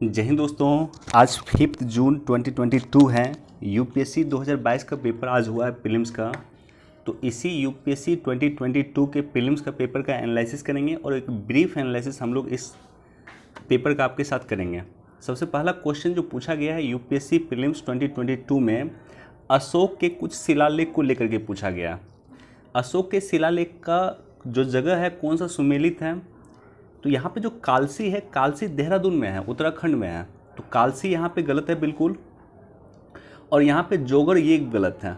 जय हिंद दोस्तों। आज 5 जून 2022 है। यूपीएससी 2022 का पेपर आज हुआ है प्रीलिम्स का। तो इसी यूपीएससी 2022 के प्रीलिम्स का पेपर का एनालिसिस करेंगे और एक ब्रीफ एनालिसिस हम लोग इस पेपर का आपके साथ करेंगे। सबसे पहला क्वेश्चन जो पूछा गया है यूपीएससी प्रीलिम्स 2022 में अशोक के कुछ शिलालेख को लेकर के पूछा गया। अशोक के शिलालेख का जो जगह है कौन सा सुमेलित है, तो यहाँ पे जो कालसी है, कालसी देहरादून में है, उत्तराखंड में है। तो कालसी यहाँ पे गलत है बिल्कुल, और यहाँ पे जोगर ये गलत है।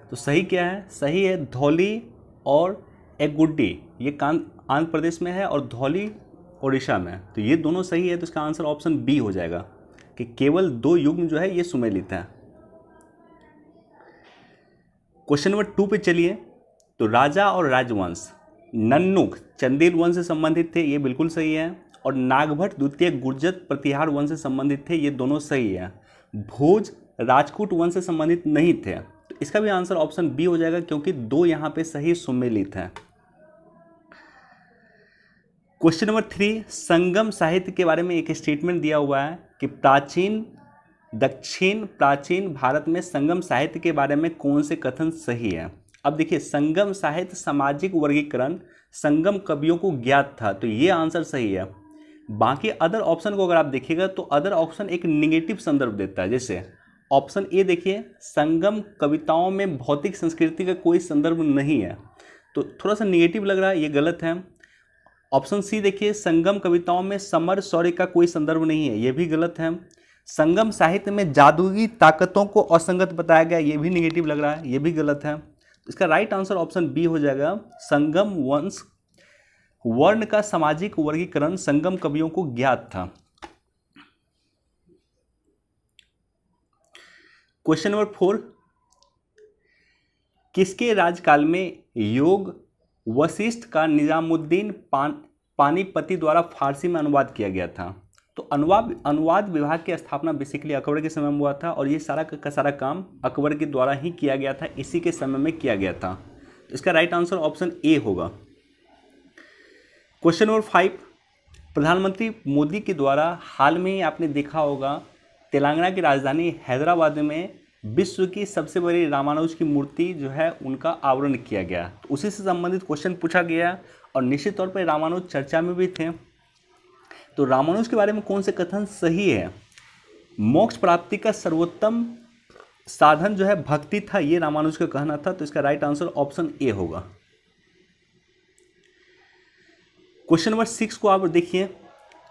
तो सही क्या है? सही है धौली और एगुड्डी, ये आंध्र प्रदेश में है और धौली उड़ीसा में है। तो ये दोनों सही है। तो इसका आंसर ऑप्शन बी हो जाएगा कि केवल 2 युग्म जो है ये सुमेलित है। क्वेश्चन नंबर 2 पे चलिए। तो राजा और राजवंश नन्नुक चंदेल वंश से संबंधित थे, ये बिल्कुल सही है। और नागभट्ट द्वितीय गुर्जर प्रतिहार वंश से संबंधित थे, ये दोनों सही है। भोज राजपूत वंश से संबंधित नहीं थे। तो इसका भी आंसर ऑप्शन बी हो जाएगा क्योंकि 2 यहाँ पे सही सुमेलित है। क्वेश्चन नंबर 3, संगम साहित्य के बारे में एक स्टेटमेंट दिया हुआ है कि दक्षिण प्राचीन भारत में संगम साहित्य के बारे में कौन से कथन सही है। अब देखिए, संगम साहित्य सामाजिक वर्गीकरण संगम कवियों को ज्ञात था, तो ये आंसर सही है। बाकी अदर ऑप्शन को अगर आप देखिएगा तो अदर ऑप्शन एक निगेटिव संदर्भ देता है। जैसे ऑप्शन ए देखिए, संगम कविताओं में भौतिक संस्कृति का कोई संदर्भ नहीं है, तो थोड़ा सा निगेटिव लग रहा है, ये गलत है। ऑप्शन सी देखिए, संगम कविताओं में समर शौर्य का कोई संदर्भ नहीं है, ये भी गलत है। संगम साहित्य में जादुई ताकतों को असंगत बताया गया, ये भी निगेटिव लग रहा है, ये भी गलत है। इसका राइट आंसर ऑप्शन बी हो जाएगा, संगम वंश वर्ण का सामाजिक वर्गीकरण संगम कवियों को ज्ञात था। क्वेश्चन नंबर 4, किसके राजकाल में योग वशिष्ठ का निजामुद्दीन पानीपति द्वारा फारसी में अनुवाद किया गया था। तो अनुवाद विभाग की स्थापना बेसिकली अकबर के समय में हुआ था और ये सारा का सारा काम अकबर के द्वारा ही किया गया था, इसी के समय में किया गया था। तो इसका राइट आंसर ऑप्शन ए होगा। क्वेश्चन नंबर 5, प्रधानमंत्री मोदी के द्वारा हाल में ही आपने देखा होगा तेलंगाना की राजधानी हैदराबाद में विश्व की सबसे बड़ी रामानुज की मूर्ति जो है उनका आवरण किया गया। तो उसी से संबंधित क्वेश्चन पूछा गया और निश्चित तौर पर रामानुज चर्चा में भी थे। तो रामानुज के बारे में कौन से कथन सही है? मोक्ष प्राप्ति का सर्वोत्तम साधन जो है भक्ति था, ये रामानुज का कहना था। तो इसका राइट आंसर ऑप्शन ए होगा। क्वेश्चन नंबर 6 को आप देखिए।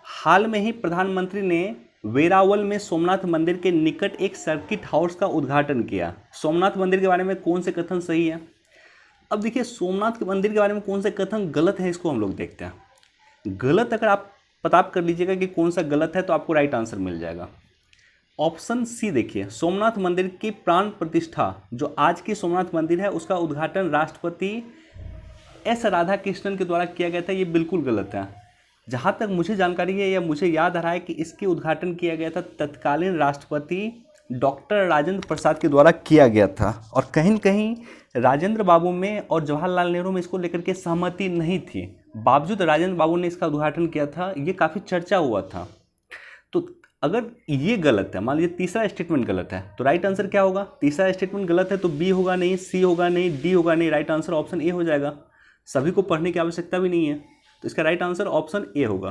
हाल में ही प्रधानमंत्री ने वेरावल में सोमनाथ मंदिर के निकट एक सर्किट हाउस का उद्घाटन किया। सोमनाथ मंदिर के बारे में कौन से कथन सही है? अब देखिए, सोमनाथ के मंदिर के बारे में कौन से कथन गलत है, इसको हम लोग देखते हैं। गलत अगर आप पता कर लीजिएगा कि कौन सा गलत है तो आपको राइट आंसर मिल जाएगा। ऑप्शन सी देखिए, सोमनाथ मंदिर की प्राण प्रतिष्ठा जो आज की सोमनाथ मंदिर है उसका उद्घाटन राष्ट्रपति एस राधाकृष्णन के द्वारा किया गया था, ये बिल्कुल गलत है। जहाँ तक मुझे जानकारी है या मुझे याद आ रहा है कि इसके उद्घाटन किया गया था तत्कालीन राष्ट्रपति डॉक्टर राजेंद्र प्रसाद के द्वारा किया गया था, और कहीं न कहीं राजेंद्र बाबू में और जवाहरलाल नेहरू में इसको लेकर के सहमति नहीं थी। बावजूद राजेंद्र बाबू ने इसका उद्घाटन किया था, ये काफ़ी चर्चा हुआ था। तो अगर ये गलत है, मान लीजिए तीसरा स्टेटमेंट गलत है, तो राइट आंसर क्या होगा? तीसरा स्टेटमेंट गलत है तो बी होगा नहीं, सी होगा नहीं, डी होगा नहीं, राइट आंसर ऑप्शन ए हो जाएगा। सभी को पढ़ने की आवश्यकता भी नहीं है, तो इसका राइट आंसर ऑप्शन ए होगा।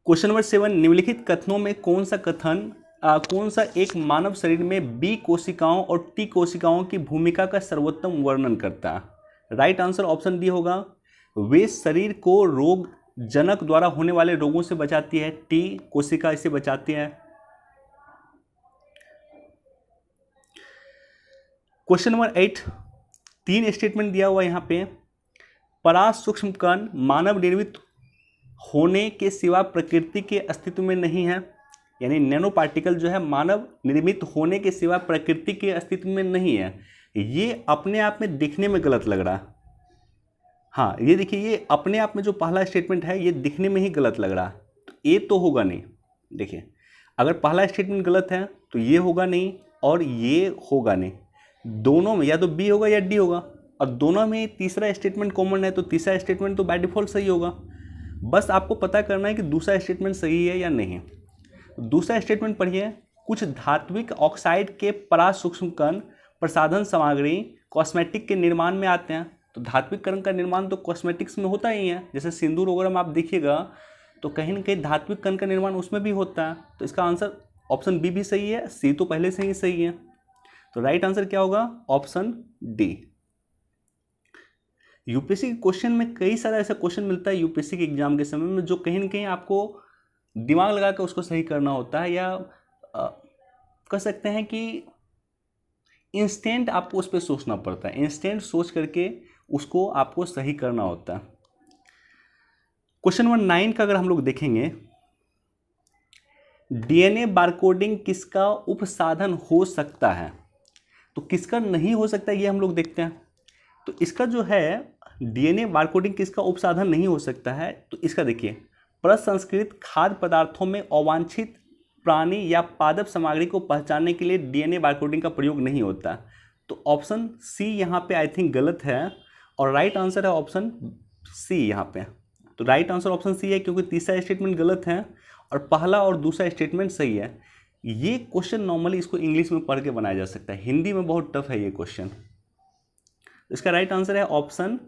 क्वेश्चन नंबर 7, निम्नलिखित कथनों में कौन सा एक मानव शरीर में बी कोशिकाओं और टी कोशिकाओं की भूमिका का सर्वोत्तम वर्णन करता है? राइट आंसर ऑप्शन डी होगा, वे शरीर को रोग जनक द्वारा होने वाले रोगों से बचाती है, टी कोशिका इसे बचाती है। क्वेश्चन नंबर 8, 3 स्टेटमेंट दिया हुआ यहाँ पे। परासूक्ष्म कण मानव निर्मित होने के सिवा प्रकृति के अस्तित्व में नहीं है, यानी नैनो पार्टिकल जो है मानव निर्मित होने के सिवा प्रकृति के अस्तित्व में नहीं है। ये अपने आप में दिखने में गलत लग रहा है। हाँ, ये देखिए, ये अपने आप में जो पहला स्टेटमेंट है ये दिखने में ही गलत लग रहा है, तो ए तो होगा नहीं। देखिए, अगर पहला स्टेटमेंट गलत है तो ये होगा नहीं और ये होगा नहीं, दोनों में या तो बी होगा या डी होगा, और दोनों में तीसरा स्टेटमेंट कॉमन है तो तीसरा स्टेटमेंट तो बाय डिफॉल्ट सही होगा। बस आपको पता करना है कि दूसरा स्टेटमेंट सही है या नहीं। दूसरा स्टेटमेंट पढ़िए, कुछ धात्विक ऑक्साइड के परासूक्ष्म कण प्रसाधन सामग्री कॉस्मेटिक के निर्माण में आते हैं। तो धात्विक कण का निर्माण तो कॉस्मेटिक्स में होता ही है, जैसे सिंदूर वगैरह में आप देखिएगा तो कहीं ना कहीं धात्विक कण का निर्माण उसमें भी होता है। तो इसका आंसर ऑप्शन बी भी सही है, सी तो पहले से ही सही है। तो राइट आंसर क्या होगा? Option D. यूपीएससी के क्वेश्चन में कई सारा ऐसा क्वेश्चन मिलता है यूपीएससी के एग्जाम के समय में, जो कहीं ना कहीं आपको दिमाग लगा कर उसको सही करना होता है, या कह सकते हैं कि इंस्टेंट आपको उस पर सोचना पड़ता है, इंस्टेंट सोच करके उसको आपको सही करना होता है। क्वेश्चन नंबर 9 का अगर हम लोग देखेंगे, डीएनए बारकोडिंग किसका उपसाधन हो सकता है? तो किसका नहीं हो सकता ये हम लोग देखते हैं। तो इसका जो है डीएनए बारकोडिंग किसका उपसाधन नहीं हो सकता है, तो इसका देखिए, प्रसंस्कृत खाद्य पदार्थों में अवांछित प्राणी या पादप सामग्री को पहचानने के लिए डीएनए बारकोडिंग का प्रयोग नहीं होता। तो ऑप्शन सी यहाँ पे आई थिंक गलत है, और राइट आंसर है ऑप्शन सी यहाँ पे। तो राइट आंसर ऑप्शन सी है, क्योंकि तीसरा स्टेटमेंट गलत है और पहला और दूसरा स्टेटमेंट सही है। ये क्वेश्चन नॉर्मली इसको इंग्लिश में पढ़ के बनाया जा सकता है, हिंदी में बहुत टफ है ये क्वेश्चन। इसका राइट आंसर है ऑप्शन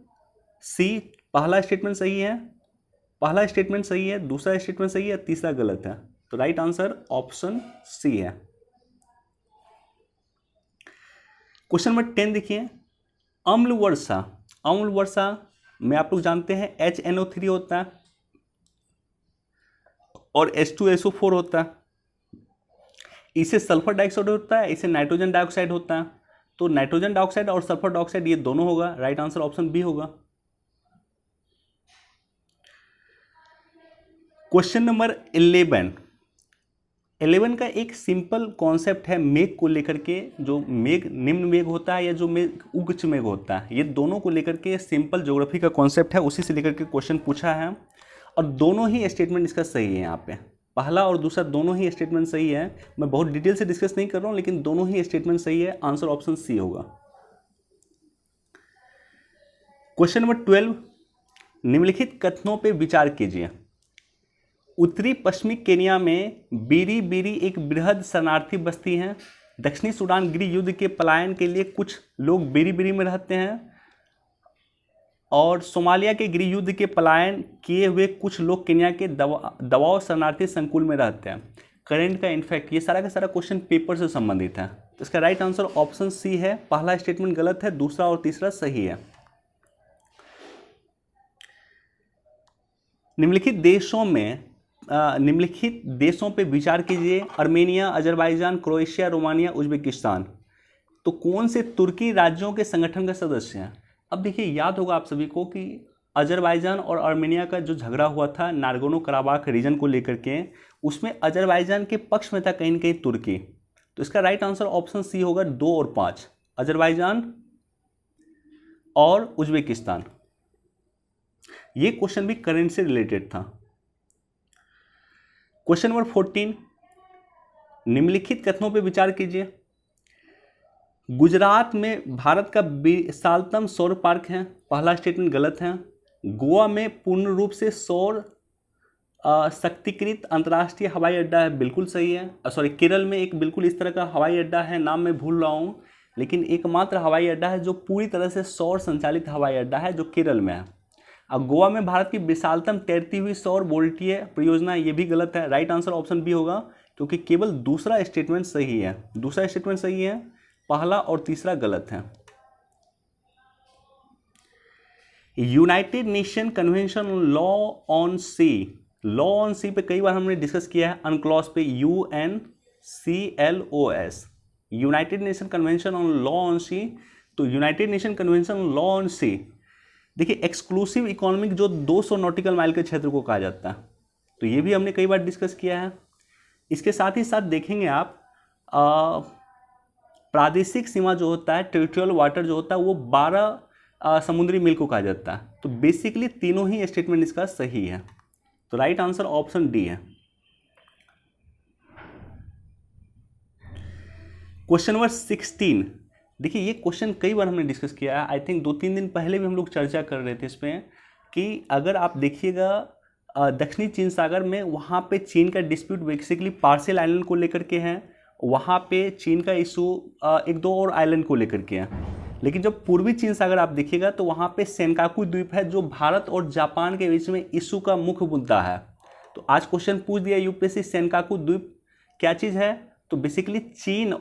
सी, पहला स्टेटमेंट सही है, पहला स्टेटमेंट सही है, दूसरा स्टेटमेंट सही है, तीसरा गलत है। तो राइट आंसर ऑप्शन सी है। क्वेश्चन नंबर 10 देखिए, अम्ल वर्षा, अम्ल वर्षा में आप लोग जानते हैं HNO3 होता है और H2SO4 होता है। इसे सल्फर डाइऑक्साइड होता है, इसे नाइट्रोजन डाइऑक्साइड होता है। तो नाइट्रोजन डाइऑक्साइड और सल्फर डाइऑक्साइड ये दोनों होगा, राइट आंसर ऑप्शन बी होगा। क्वेश्चन नंबर 11 का एक सिंपल कॉन्सेप्ट है मेघ को लेकर के, जो मेघ निम्न मेघ होता है या जो मेघ उच्च मेघ होता है, ये दोनों को लेकर के सिंपल ज्योग्राफी का कॉन्सेप्ट है, उसी से लेकर के क्वेश्चन पूछा है। और दोनों ही स्टेटमेंट इसका सही है, यहाँ पे पहला और दूसरा दोनों ही स्टेटमेंट सही है। मैं बहुत डिटेल से डिस्कस नहीं कर रहा हूँ, लेकिन दोनों ही स्टेटमेंट सही है, आंसर ऑप्शन सी होगा। क्वेश्चन नंबर 12, निम्नलिखित कथनों पे विचार कीजिए। उत्तरी पश्चिमी केनिया में बीरी बीरी एक बृहद शरणार्थी बस्ती है। दक्षिणी सूडान गृह युद्ध के पलायन के लिए कुछ लोग बीरी बीरी में रहते हैं, और सोमालिया के गृह युद्ध के पलायन किए हुए कुछ लोग केन्या के दबाव शरणार्थी संकुल में रहते हैं। करेंट का इनफैक्ट, ये सारा का सारा क्वेश्चन पेपर से संबंधित है। तो इसका राइट आंसर ऑप्शन सी है, पहला स्टेटमेंट गलत है, दूसरा और तीसरा सही है। निम्नलिखित देशों पे विचार कीजिए। Armenia, Azerbaijan, Croatia, Romania, Uzbekistan. तो कौन से तुर्की राज्यों के संगठन का सदस्य हैं? अब देखिए, याद होगा आप सभी को कि अजरबैजान और अर्मेनिया का जो झगड़ा हुआ था नागोर्नो कराबाख रीजन को लेकर के, उसमें अजरबैजान के पक्ष में था कहीं न कहीं तुर्की। तो इसका राइट आंसर ऑप्शन सी होगा, 2 और 5, अजरबैजान और उज्बेकिस्तान। ये क्वेश्चन भी करंट से रिलेटेड था। क्वेश्चन नंबर 14, निम्नलिखित कथनों पर विचार कीजिए। गुजरात में भारत का विशालतम सौर पार्क है, पहला स्टेटमेंट गलत है। गोवा में पूर्ण रूप से सौर शक्तिकृत अंतर्राष्ट्रीय हवाई अड्डा है, बिल्कुल सही है। केरल में एक बिल्कुल इस तरह का हवाई अड्डा है, नाम मैं भूल रहा हूँ, लेकिन एकमात्र हवाई अड्डा है जो पूरी तरह से सौर संचालित हवाई अड्डा है, जो केरल में है। अब गोवा में भारत की विशालतम तैरती हुई सौर वोल्टीय परियोजना, ये भी गलत है, राइट आंसर ऑप्शन बी होगा, क्योंकि केवल दूसरा स्टेटमेंट सही है, दूसरा स्टेटमेंट सही है, पहला और तीसरा गलत है। United Nation Convention law on sea, law on sea पे कई बार हमने डिस्कस किया है, अनक्लॉज पे UNCLOS, United Nation Convention on law on sea. तो United Nation Convention law on sea, देखिए एक्सक्लूसिव इकोनॉमिक जो 200 नॉटिकल माइल के क्षेत्र को कहा जाता है, तो ये भी हमने कई बार डिस्कस किया है। इसके साथ ही साथ देखेंगे आप प्रादेशिक सीमा जो होता है, टेरिटोरियल वाटर जो होता है, वो 12 समुद्री मील को कहा जाता है। तो बेसिकली तीनों ही स्टेटमेंट इसका सही है, तो राइट आंसर ऑप्शन डी है। क्वेश्चन नंबर 16, देखिए ये क्वेश्चन कई बार हमने डिस्कस किया है, आई थिंक 2-3 दिन पहले भी हम लोग चर्चा कर रहे थे इस पर, कि अगर आप देखिएगा दक्षिणी चीन सागर में, वहाँ पे चीन का डिस्प्यूट बेसिकली पार्शियल आइलैंड को लेकर के हैं। वहाँ पे चीन का इशू एक दो और आइलैंड को लेकर के हैं। लेकिन जब पूर्वी चीन सागर आप देखिएगा तो वहाँ पे सेनकाकू द्वीप है, जो भारत और जापान के बीच में इशू का मुख्य मुद्दा है। तो आज क्वेश्चन पूछ दिया यूपीएससी, सेनकाकू द्वीप क्या चीज़ है? तो बेसिकली चीन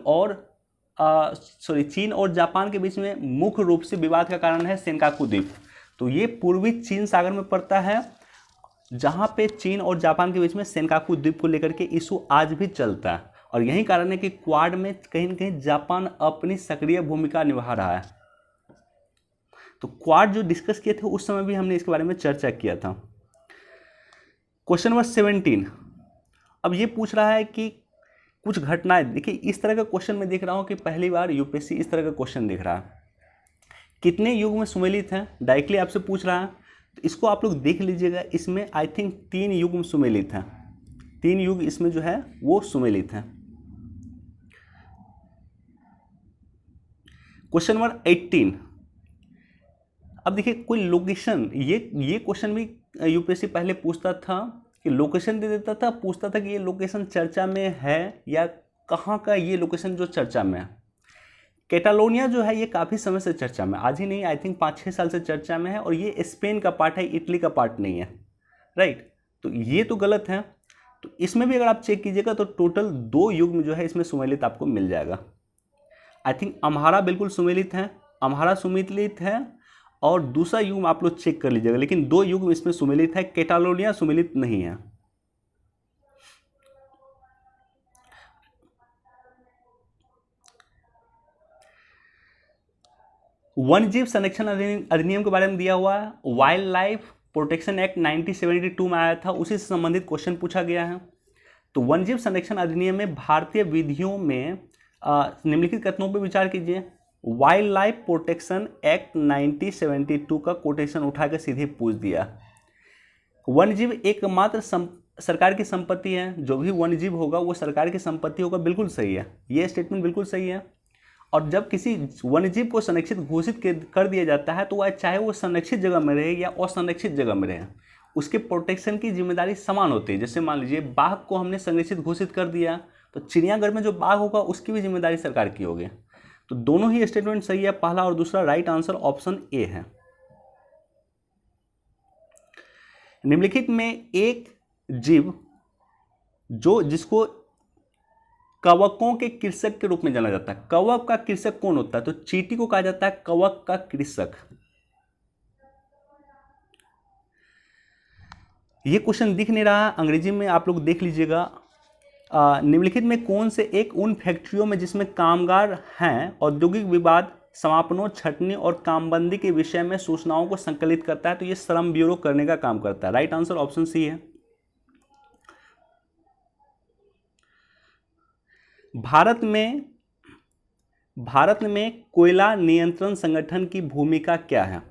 और जापान के बीच में मुख्य रूप से विवाद का कारण है सेनकाकू द्वीप। तो ये पूर्वी चीन सागर में पड़ता है, जहाँ पे चीन और जापान के बीच में सेनकाकू द्वीप को लेकर के इशू आज भी चलता है। और यही कारण है कि क्वाड में कहीं न कहीं जापान अपनी सक्रिय भूमिका निभा रहा है। तो क्वाड जो डिस्कस किए थे उस समय भी हमने इसके बारे में चर्चा किया था। क्वेश्चन नंबर 17 अब ये पूछ रहा है कि कुछ घटनाएं, देखिए इस तरह का क्वेश्चन मैं देख रहा हूँ कि पहली बार यूपीएससी इस तरह का क्वेश्चन देख रहा है। कितने युग में सुमेलित हैं, डायरेक्टली आपसे पूछ रहा है। तो इसको आप लोग देख लीजिएगा, इसमें आई थिंक 3 युग में सुमेलित हैं। 3 युग इसमें जो है वो सुमेलित हैं। क्वेश्चन नंबर 18 अब देखिए कोई लोकेशन, ये क्वेश्चन भी यूपीएससी पहले पूछता था कि लोकेशन दे देता था, पूछता था कि ये लोकेशन चर्चा में है या कहाँ का ये लोकेशन जो चर्चा में है। कैटालोनिया जो है ये काफ़ी समय से चर्चा में, आज ही नहीं, आई थिंक 5-6 साल से चर्चा में है, और ये स्पेन का पार्ट है, इटली का पार्ट नहीं है, राइट। तो ये तो गलत है। तो इसमें भी अगर आप चेक कीजिएगा तो टोटल 2 युग में जो है इसमें सुमेलित आपको मिल जाएगा। आई थिंक अम्हारा बिल्कुल सुमेलित है, अम्हारा सुमेलित है, और दूसरा युग आप लोग चेक कर लीजिएगा, लेकिन 2 युग इसमें सुमेलित है, कैटालोनिया सुमेलित नहीं है। वन्य जीव संरक्षण अधिनियम के बारे में दिया हुआ है, वाइल्ड लाइफ प्रोटेक्शन एक्ट 1972 में आया था, उसी से संबंधित क्वेश्चन पूछा गया है। तो वन्य जीव संरक्षण अधिनियम में भारतीय विधियों में निम्नलिखित कथनों पर विचार कीजिए। वाइल्ड लाइफ प्रोटेक्शन एक्ट 1972 का कोटेशन उठाकर सीधे पूछ दिया। वन्यजीव एकमात्र सरकार की संपत्ति है, जो भी वन्यजीव होगा वो सरकार की संपत्ति होगा, बिल्कुल सही है, ये स्टेटमेंट बिल्कुल सही है। और जब किसी वन्यजीव को संरक्षित घोषित कर दिया जाता है तो वह चाहे वो संरक्षित जगह में रहे या असंरक्षित जगह में रहे, उसके प्रोटेक्शन की जिम्मेदारी समान होती है। जैसे मान लीजिए बाघ को हमने संरक्षित घोषित कर दिया, तो चिड़ियाघर में जो बाघ होगा उसकी भी जिम्मेदारी सरकार की होगी। तो दोनों ही स्टेटमेंट सही है, पहला और दूसरा। राइट आंसर ऑप्शन ए है। निम्नलिखित में एक जीव जिसको कवकों के कृषक के रूप में जाना जाता है, कवक का कृषक कौन होता है? तो चींटी को कहा जाता है कवक का कृषक। ये क्वेश्चन दिख नहीं रहा, अंग्रेजी में आप लोग देख लीजिएगा। निम्नलिखित में कौन से एक उन फैक्ट्रियों में जिसमें कामगार हैं औद्योगिक विवाद समापनों, छटनी और कामबंदी के विषय में सूचनाओं को संकलित करता है? तो ये श्रम ब्यूरो करने का काम करता है। राइट आंसर ऑप्शन सी है। भारत में कोयला नियंत्रण संगठन की भूमिका क्या है?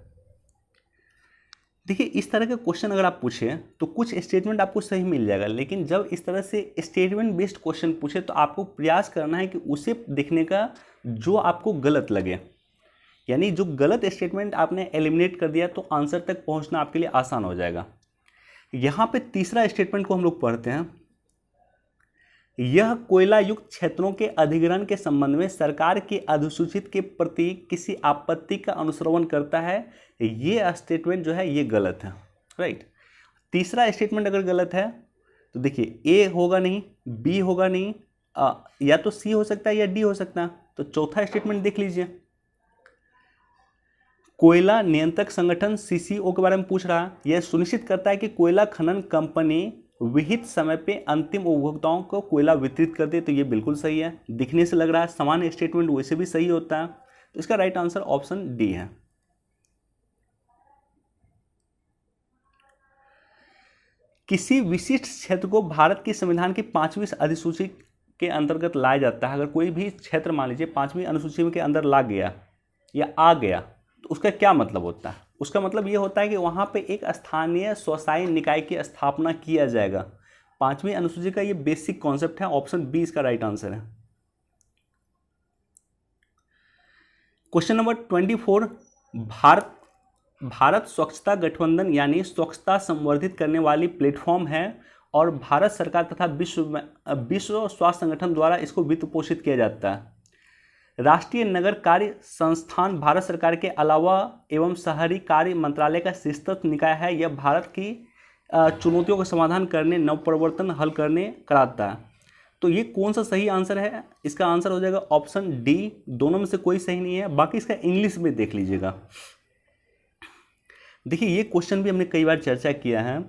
देखिए इस तरह के क्वेश्चन अगर आप पूछे तो कुछ स्टेटमेंट आपको सही मिल जाएगा, लेकिन जब इस तरह से स्टेटमेंट बेस्ड क्वेश्चन पूछे तो आपको प्रयास करना है कि उसे देखने का जो आपको गलत लगे, यानी जो गलत स्टेटमेंट आपने एलिमिनेट कर दिया तो आंसर तक पहुंचना आपके लिए आसान हो जाएगा। यहाँ पे तीसरा स्टेटमेंट को हम लोग पढ़ते हैं। यह कोयला युक्त क्षेत्रों के अधिग्रहण के संबंध में सरकार की अधिसूचित के प्रति किसी आपत्ति का अनुश्रवण करता है। ये स्टेटमेंट जो है ये गलत है, राइट। तीसरा स्टेटमेंट अगर गलत है तो देखिए ए होगा नहीं, बी होगा नहीं, या तो सी हो सकता है या डी हो सकता है। तो चौथा स्टेटमेंट देख लीजिए, कोयला नियंत्रक संगठन सीसीओ के बारे में पूछ रहा है। यह सुनिश्चित करता है कि कोयला खनन कंपनी विहित समय पे अंतिम उपभोक्ताओं को कोयला वितरित कर दे। तो ये बिल्कुल सही है, दिखने से लग रहा है सामान्य स्टेटमेंट वैसे भी सही होता है। तो इसका राइट आंसर ऑप्शन डी है। किसी विशिष्ट क्षेत्र को भारत के संविधान की 5वीं अधिसूची के अंतर्गत लाया जाता है। अगर कोई भी क्षेत्र मान लीजिए 5वीं अनुसूची के अंदर ला गया या आ गया तो उसका क्या मतलब होता है? उसका मतलब ये होता है कि वहाँ पे एक स्थानीय स्वशासी निकाय की स्थापना किया जाएगा। 5वीं अनुसूची का ये बेसिक कॉन्सेप्ट है। ऑप्शन बी इसका राइट आंसर है। क्वेश्चन नंबर 24, भारत स्वच्छता गठबंधन यानी स्वच्छता संवर्धित करने वाली प्लेटफॉर्म है और भारत सरकार तथा विश्व स्वास्थ्य संगठन द्वारा इसको वित्त पोषित किया जाता है। राष्ट्रीय नगर कार्य संस्थान भारत सरकार के अलावा एवं शहरी कार्य मंत्रालय का शीर्षस्थ निकाय है। यह भारत की चुनौतियों का समाधान करने, नवप्रवर्तन हल करने कराता है। तो ये कौन सा सही आंसर है? इसका आंसर हो जाएगा ऑप्शन डी। दोनों में से कोई सही नहीं है। बाकी इसका इंग्लिश में देख लीजिएगा। देखिए, ये क्वेश्चन भी हमने कई बार चर्चा किया है।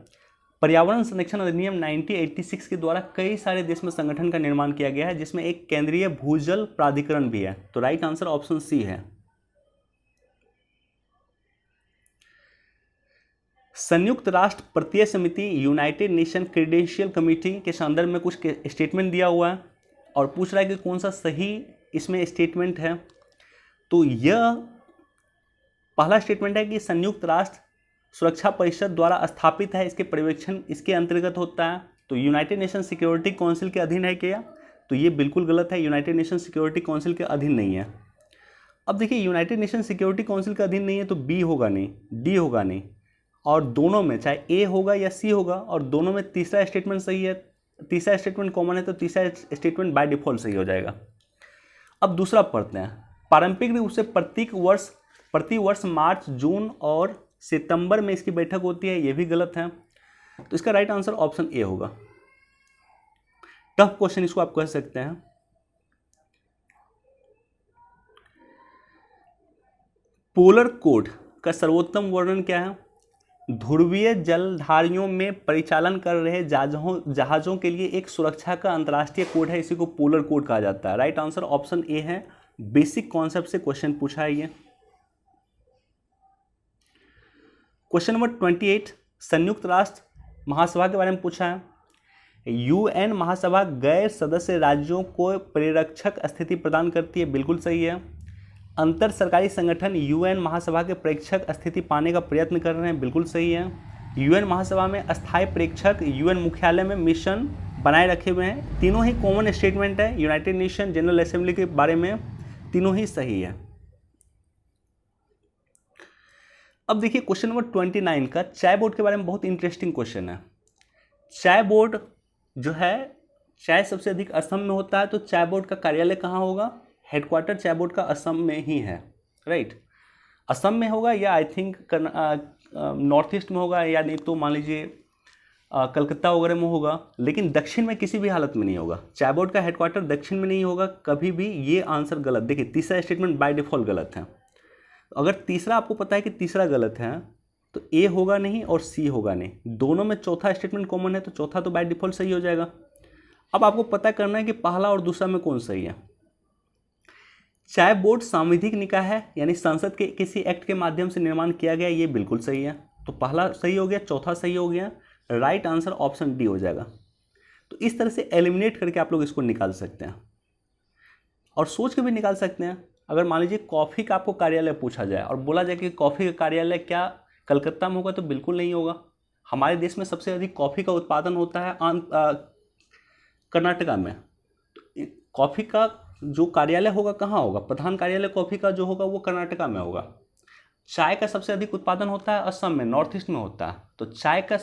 पर्यावरण संरक्षण अधिनियम 1986 के द्वारा कई सारे देश में संगठन का निर्माण किया गया है, जिसमें एक केंद्रीय भूजल प्राधिकरण भी है। तो राइट आंसर ऑप्शन सी है। संयुक्त राष्ट्र प्रत्यय समिति यूनाइटेड नेशन क्रेडेंशियल कमेटी के संदर्भ में कुछ स्टेटमेंट दिया हुआ है और पूछ रहा है कि कौन सा सही इसमें स्टेटमेंट है। तो यह पहला स्टेटमेंट है कि संयुक्त राष्ट्र सुरक्षा परिषद द्वारा स्थापित है, इसके पर्यवेक्षण इसके अंतर्गत होता है। तो यूनाइटेड नेशन सिक्योरिटी काउंसिल के अधीन है क्या? तो ये बिल्कुल गलत है। यूनाइटेड नेशन सिक्योरिटी काउंसिल के अधीन नहीं है। अब देखिए, यूनाइटेड नेशन सिक्योरिटी काउंसिल के अधीन नहीं है तो बी होगा नहीं, डी होगा नहीं, और दोनों में चाहे ए होगा या सी होगा, और दोनों में तीसरा स्टेटमेंट सही है। तीसरा स्टेटमेंट कॉमन है तो तीसरा स्टेटमेंट बाय डिफॉल्ट सही हो जाएगा। अब दूसरा पढ़ते हैं। पारंपरिक रूप से प्रति वर्ष मार्च, जून और सितंबर में इसकी बैठक होती है, ये भी गलत है। तो इसका राइट आंसर ऑप्शन ए होगा। टफ क्वेश्चन इसको आप कह सकते हैं। पोलर कोड का सर्वोत्तम वर्णन क्या है? ध्रुवीय जलधारियों में परिचालन कर रहे जहाजों के लिए एक सुरक्षा का अंतर्राष्ट्रीय कोड है, इसी को पोलर कोड कहा जाता है। राइट आंसर ऑप्शन ए है। बेसिक कॉन्सेप्ट से क्वेश्चन पूछा है ये। क्वेश्चन नंबर 28 संयुक्त राष्ट्र महासभा के बारे में पूछा है। यूएन महासभा गैर सदस्य राज्यों को परिरक्षक स्थिति प्रदान करती है, बिल्कुल सही है। अंतर सरकारी संगठन यूएन महासभा के प्रेक्षक स्थिति पाने का प्रयत्न कर रहे हैं, बिल्कुल सही है। यूएन महासभा में अस्थायी प्रेक्षक यूएन मुख्यालय में मिशन बनाए रखे हुए हैं। तीनों ही कॉमन स्टेटमेंट है यूनाइटेड नेशन जनरल असेंबली के बारे में, तीनों ही सही है। अब देखिए क्वेश्चन नंबर 29 का चाय बोर्ड के बारे में बहुत इंटरेस्टिंग क्वेश्चन है। चाय बोर्ड जो है, चाय सबसे अधिक असम में होता है, तो चाय बोर्ड का कार्यालय कहाँ होगा? हेडक्वार्टर चाय बोर्ड का असम में ही है। राइट, असम में होगा या आई थिंक नॉर्थ ईस्ट में होगा, या नहीं तो मान लीजिए कलकत्ता वगैरह में होगा, लेकिन दक्षिण में किसी भी हालत में नहीं होगा। चाय बोर्ड का हेडक्वार्टर दक्षिण में नहीं होगा कभी भी। ये आंसर गलत। देखिए, तीसरा स्टेटमेंट बाय डिफॉल्ट गलत है। अगर तीसरा आपको पता है कि तीसरा गलत है तो ए होगा नहीं और सी होगा नहीं। दोनों में चौथा स्टेटमेंट कॉमन है तो चौथा तो बाय डिफॉल्ट सही हो जाएगा। अब आपको पता करना है कि पहला और दूसरा में कौन सही है। चाय बोर्ड सांविधिक निकाय है, यानी संसद के किसी एक्ट के माध्यम से निर्माण किया गया, ये बिल्कुल सही है। तो पहला सही हो गया, चौथा सही हो गया। राइट आंसर ऑप्शन डी हो जाएगा। तो इस तरह से एलिमिनेट करके आप लोग इसको निकाल सकते हैं और सोच के भी निकाल सकते हैं। अगर मान लीजिए कॉफ़ी का आपको कार्यालय पूछा जाए और बोला जाए कि कॉफ़ी का कार्यालय क्या कलकत्ता में होगा, तो बिल्कुल नहीं होगा। हमारे देश में सबसे अधिक कॉफ़ी का उत्पादन होता है कर्नाटका में। कॉफ़ी का जो कार्यालय होगा कहाँ होगा? प्रधान कार्यालय कॉफ़ी का जो होगा वो कर्नाटका में होगा। चाय का सबसे अधिक उत्पादन होता है असम में, नॉर्थ ईस्ट में होता है, तो चाय का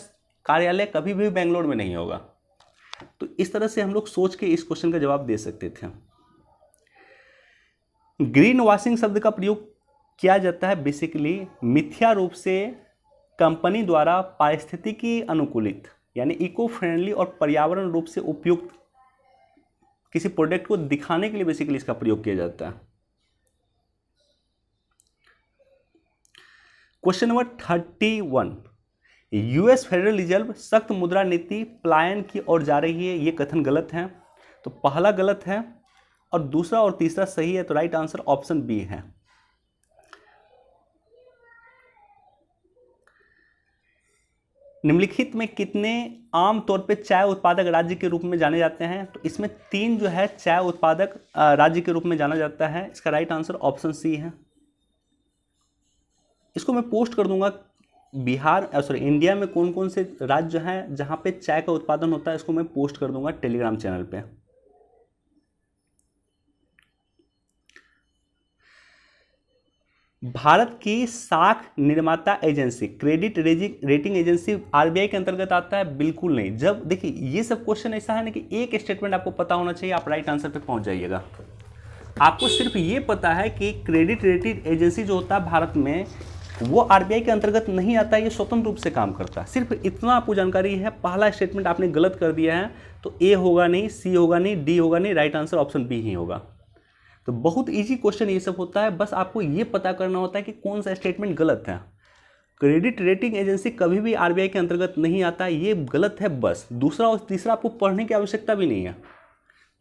कार्यालय कभी भी बेंगलोर में नहीं होगा। तो इस तरह से हम लोग सोच के इस क्वेश्चन का जवाब दे सकते थे। ग्रीन वॉशिंग शब्द का प्रयोग किया जाता है बेसिकली मिथ्या रूप से कंपनी द्वारा पारिस्थितिकी अनुकूलित यानी इको फ्रेंडली और पर्यावरण रूप से उपयुक्त किसी प्रोडक्ट को दिखाने के लिए बेसिकली इसका प्रयोग किया जाता है। Question number 31 US federal reserve सख्त मुद्रा नीति पलायन की ओर जा रही है, ये कथन गलत है। तो पहला गलत है और दूसरा और तीसरा सही है। तो राइट आंसर ऑप्शन बी है। निम्नलिखित में कितने आमतौर पे चाय उत्पादक राज्य के रूप में जाने जाते हैं? तो इसमें 3 जो है चाय उत्पादक राज्य के रूप में जाना जाता है। इसका राइट आंसर ऑप्शन सी है। इसको मैं पोस्ट कर दूंगा। इंडिया में कौन कौन से राज्य हैं जहां पे चाय का उत्पादन होता है, इसको मैं पोस्ट कर दूंगा टेलीग्राम चैनल पे। भारत की साख निर्माता agency, credit rating agency RBI के अंतर्गत आता है? बिल्कुल नहीं। जब देखिए ये सब क्वेश्चन ऐसा है ना कि एक स्टेटमेंट आपको पता होना चाहिए, आप राइट आंसर पे पहुंच जाइएगा। आपको सिर्फ ये पता है कि क्रेडिट रेटिंग एजेंसी जो होता है भारत में, वो आरबीआई के अंतर्गत नहीं आता, ये स्वतंत्र रूप से काम करता है। सिर्फ इतना आपको जानकारी है। पहला स्टेटमेंट आपने गलत कर दिया है तो ए होगा नहीं, सी होगा नहीं, डी होगा नहीं, राइट आंसर ऑप्शन बी ही होगा। तो बहुत इजी क्वेश्चन ये सब होता है, बस आपको ये पता करना होता है कि कौन सा स्टेटमेंट गलत है। क्रेडिट रेटिंग एजेंसी कभी भी आरबीआई के अंतर्गत नहीं आता, ये गलत है बस। दूसरा और तीसरा आपको पढ़ने की आवश्यकता भी नहीं है।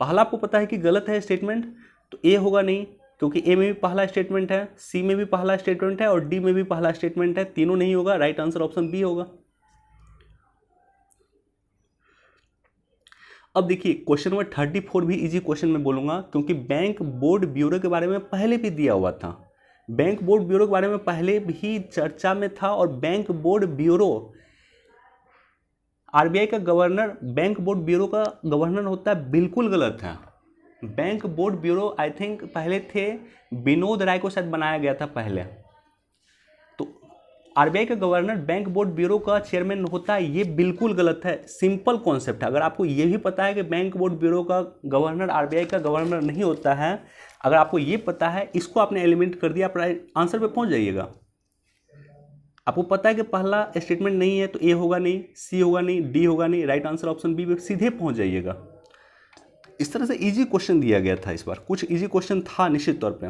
पहला आपको पता है कि गलत है स्टेटमेंट, तो ए होगा नहीं, क्योंकि ए में भी पहला स्टेटमेंट है, सी में भी पहला स्टेटमेंट है और डी में भी पहला स्टेटमेंट है, तीनों नहीं होगा। राइट आंसर ऑप्शन बी होगा। अब देखिए क्वेश्चन नंबर 34 भी इजी क्वेश्चन में बोलूंगा, क्योंकि बैंक बोर्ड ब्यूरो के बारे में पहले भी दिया हुआ था। बैंक बोर्ड ब्यूरो के बारे में पहले भी चर्चा में था, और बैंक बोर्ड ब्यूरो आरबीआई का गवर्नर बैंक बोर्ड ब्यूरो का गवर्नर होता है, बिल्कुल गलत है। Bank board bureau I think पहले थे विनोद राय को शायद बनाया गया था पहले। तो आरबीआई का गवर्नर बैंक बोर्ड ब्यूरो का चेयरमैन होता है, ये बिल्कुल गलत है। सिंपल कॉन्सेप्ट है। अगर आपको ये भी पता है कि बैंक बोर्ड ब्यूरो का गवर्नर आरबीआई का गवर्नर नहीं होता है, अगर आपको ये पता है, इसको आपने एलिमिनेट कर दिया, आप आंसर पे पहुंच जाइएगा। आपको पता है कि पहला स्टेटमेंट नहीं है तो ए होगा नहीं, सी होगा नहीं, डी होगा नहीं, राइट आंसर ऑप्शन बी पे सीधे पहुंच जाइएगा। इस तरह से इजी क्वेश्चन दिया गया था। इस बार कुछ इजी क्वेश्चन था निश्चित तौर पे।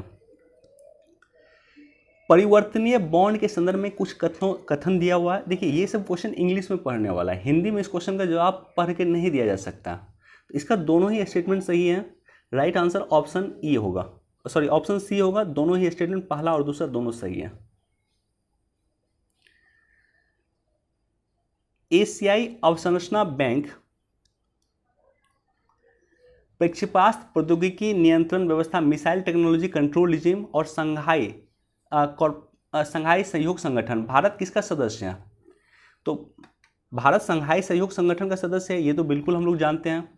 परिवर्तनीय बॉन्ड के संदर्भ में कुछ कथन दिया हुआ है। देखिए ये सब क्वेश्चन इंग्लिश में पढ़ने वाला है, हिंदी में इस क्वेश्चन का जवाब पढ़ के नहीं दिया जा सकता। तो इसका दोनों ही स्टेटमेंट सही है। राइट आंसर ऑप्शन ई होगा, सॉरी ऑप्शन सी होगा। दोनों ही स्टेटमेंट, पहला और दूसरा, दोनों सही है। एशियाई अवसंरचना बैंक प्रक्षेपास्त्र प्रौद्योगिकी नियंत्रण व्यवस्था, मिसाइल टेक्नोलॉजी कंट्रोल रिजिम और संघाई सहयोग संगठन, भारत किसका सदस्य है? तो भारत संघाई सहयोग संगठन का सदस्य है, ये तो बिल्कुल हम लोग जानते हैं।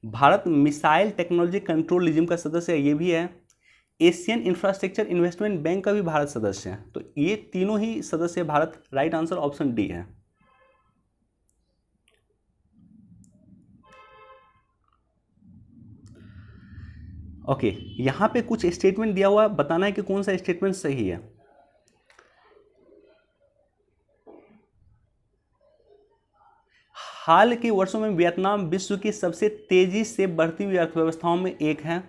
Bharat missile technology control regime का सदस्य है, ये भी है। एशियन इंफ्रास्ट्रक्चर इन्वेस्टमेंट बैंक का भी भारत सदस्य है। तो ये तीनों ही सदस्य Bharat. Right answer option d है। ओके, यहाँ पे कुछ स्टेटमेंट दिया हुआ है, बताना है कि कौन सा स्टेटमेंट सही है। हाल के वर्षों में वियतनाम विश्व की सबसे तेजी से बढ़ती हुई अर्थव्यवस्थाओं में एक है।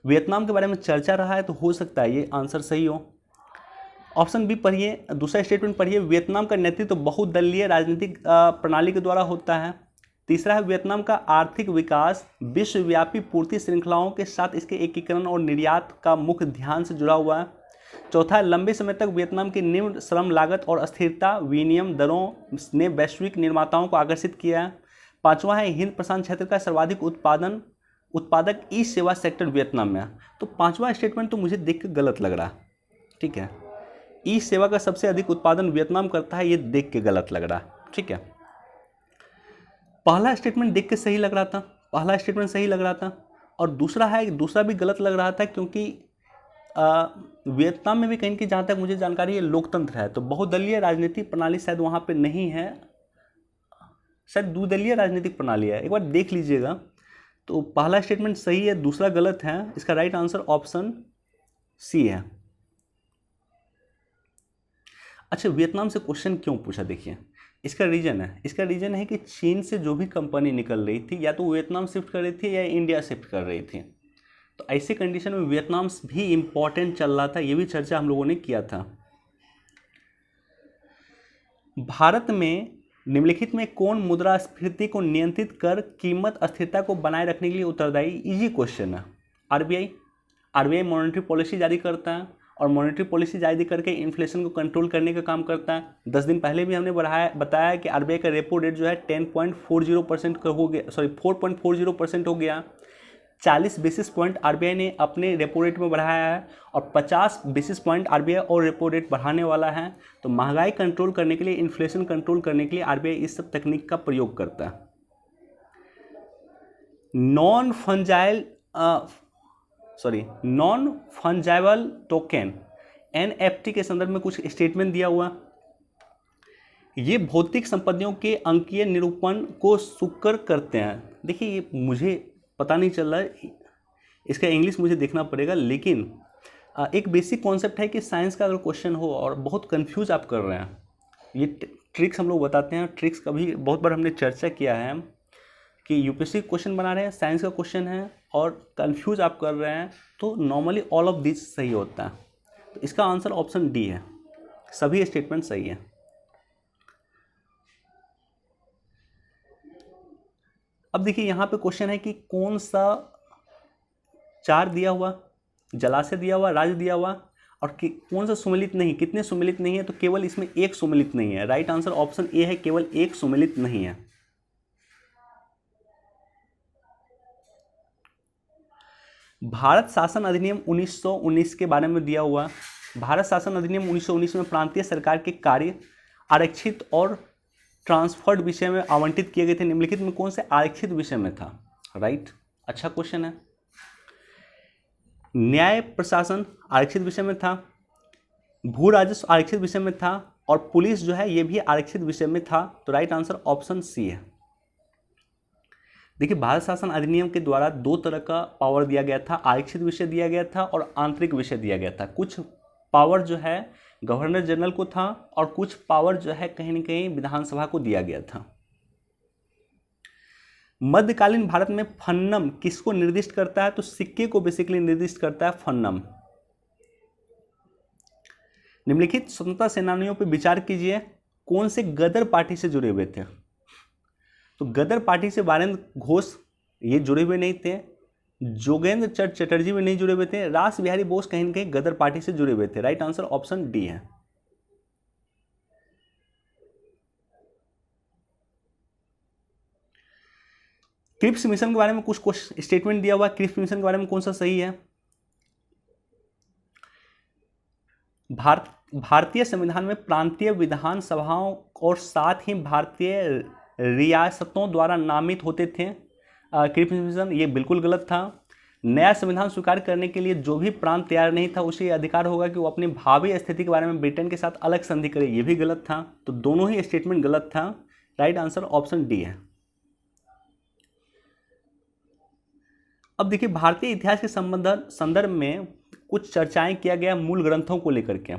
वियतनाम के बारे में चर्चा रहा है, तो हो सकता है ये आंसर सही हो। ऑप्शन बी पढ़िए, दूसरा स्टेटमेंट पढ़िए। वियतनाम का नेतृत्व बहुदलीय राजनीतिक प्रणाली के द्वारा होता है। तीसरा है वियतनाम का आर्थिक विकास विश्वव्यापी पूर्ति श्रृंखलाओं के साथ इसके एकीकरण और निर्यात का मुख्य ध्यान से जुड़ा हुआ है। चौथा है लंबे समय तक वियतनाम की निम्न श्रम लागत और अस्थिरता विनिमय दरों ने वैश्विक निर्माताओं को आकर्षित किया है। पांचवा है हिंद प्रशांत क्षेत्र का सर्वाधिक उत्पादक ई सेवा सेक्टर वियतनाम में है। तो पांचवा स्टेटमेंट तो मुझे देख के गलत लग रहा है, ठीक है। ई सेवा का सबसे अधिक उत्पादन वियतनाम करता है, ये देख के गलत लग रहा है, ठीक है। पहला स्टेटमेंट देख के सही लग रहा था, पहला स्टेटमेंट सही लग रहा था, और दूसरा भी गलत लग रहा था, क्योंकि वियतनाम में भी कहीं की जहाँ तक मुझे जानकारी है लोकतंत्र है, तो बहुदलीय राजनीतिक प्रणाली शायद वहाँ पे नहीं है, शायद द्विदलीय राजनीतिक प्रणाली है। एक बार देख लीजिएगा। तो पहला स्टेटमेंट सही है, दूसरा गलत है। इसका राइट आंसर ऑप्शन सी है। अच्छा, वियतनाम से क्वेश्चन क्यों पूछा? देखिए इसका रीजन है कि चीन से जो भी कंपनी निकल रही थी, या तो वियतनाम शिफ्ट कर रही थी या इंडिया शिफ्ट कर रही थी। तो ऐसे कंडीशन में वियतनाम भी इम्पोर्टेंट चल रहा था, ये भी चर्चा हम लोगों ने किया था। भारत में निम्नलिखित में कौन मुद्रास्फीति को नियंत्रित कर कीमत अस्थिरता को बनाए रखने के लिए उत्तरदायी? इजी क्वेश्चन है। आरबीआई मॉनेटरी पॉलिसी जारी करता है, और मॉनेटरी पॉलिसी जारी करके इन्फ्लेशन को कंट्रोल करने का काम करता है। 10 दिन पहले भी हमने बताया कि आरबीआई का रेपो रेट जो है 10.40% का हो गया, 4.40% हो गया। 40 बेसिस पॉइंट आरबीआई ने अपने रेपो रेट में बढ़ाया है, और 50 बेसिस पॉइंट आरबीआई और रेपो रेट बढ़ाने वाला है। तो महंगाई कंट्रोल करने के लिए, इन्फ्लेशन कंट्रोल करने के लिए आरबीआई इस सब तकनीक का प्रयोग करता है। नॉन फंजाइबल टोकन एनएफटी के संदर्भ में कुछ स्टेटमेंट दिया हुआ। ये भौतिक संपत्तियों के अंकीय निरूपण को सुकर करते हैं। देखिए ये मुझे पता नहीं चल रहा है, इसका इंग्लिश मुझे देखना पड़ेगा, लेकिन एक बेसिक कॉन्सेप्ट है कि साइंस का अगर क्वेश्चन हो और बहुत कंफ्यूज आप कर रहे हैं, ये ट्रिक्स हम लोग बताते हैं। ट्रिक्स का भी बहुत बार हमने चर्चा किया है कि यूपीएससी क्वेश्चन बना रहे हैं, साइंस का क्वेश्चन है और कंफ्यूज आप कर रहे हैं, तो नॉर्मली ऑल ऑफ दिस सही होता है। तो इसका आंसर ऑप्शन डी है, सभी स्टेटमेंट सही है। अब देखिए यहाँ पे क्वेश्चन है कि कौन सा 4 दिया हुआ, जलाशय दिया हुआ, राज्य दिया हुआ, और कौन सा सुमेलित नहीं, कितने सुमेलित नहीं है, तो केवल इसमें एक सुमेलित नहीं है। राइट आंसर ऑप्शन ए है, केवल एक सुमेलित नहीं है। भारत शासन अधिनियम 1919 के बारे में दिया हुआ। भारत शासन अधिनियम 1919 में प्रांतीय सरकार के कार्य आरक्षित और ट्रांसफर्ड विषय में आवंटित किए गए थे। निम्नलिखित में कौन से आरक्षित विषय में था? राइट, अच्छा क्वेश्चन है। न्याय प्रशासन आरक्षित विषय में था, भू राजस्व आरक्षित विषय में था, और पुलिस जो है ये भी आरक्षित विषय में था। तो राइट आंसर ऑप्शन सी है। देखिए भारत शासन अधिनियम के द्वारा 2 तरह का पावर दिया गया था, आरक्षित विषय दिया गया था और आंतरिक विषय दिया गया था। कुछ पावर जो है गवर्नर जनरल को था और कुछ पावर जो है कहीं न कहीं विधानसभा को दिया गया था। मध्यकालीन भारत में फन्नम किसको निर्दिष्ट करता है? तो सिक्के को बेसिकली निर्दिष्ट करता है फन्नम। निम्नलिखित स्वतंत्रता सेनानियों पर विचार कीजिए, कौन से गदर पार्टी से जुड़े हुए थे? तो गदर पार्टी से बारेंद्र घोष ये जुड़े हुए नहीं थे, जोगेंद्र चटर्जी भी नहीं जुड़े हुए थे, रास बिहारी बोस कहीं न कहीं गदर पार्टी से जुड़े हुए थे। राइट आंसर ऑप्शन डी है। क्रिप्स मिशन के बारे में कुछ स्टेटमेंट दिया हुआ। क्रिप्स मिशन के बारे में कौन सा सही है? भारतीय संविधान में प्रांतीय विधानसभाओं और साथ ही भारतीय रियासतों द्वारा नामित होते थे क्रिप्स मिशन, ये बिल्कुल गलत था। नया संविधान स्वीकार करने के लिए जो भी प्रांत तैयार नहीं था उसे अधिकार होगा कि वो अपनी भावी स्थिति के बारे में ब्रिटेन के साथ अलग संधि करे, ये भी गलत था। तो दोनों ही स्टेटमेंट गलत था। राइट आंसर ऑप्शन डी है। अब देखिए भारतीय इतिहास के संदर्भ में कुछ चर्चाएं किया गया मूल ग्रंथों को लेकर के।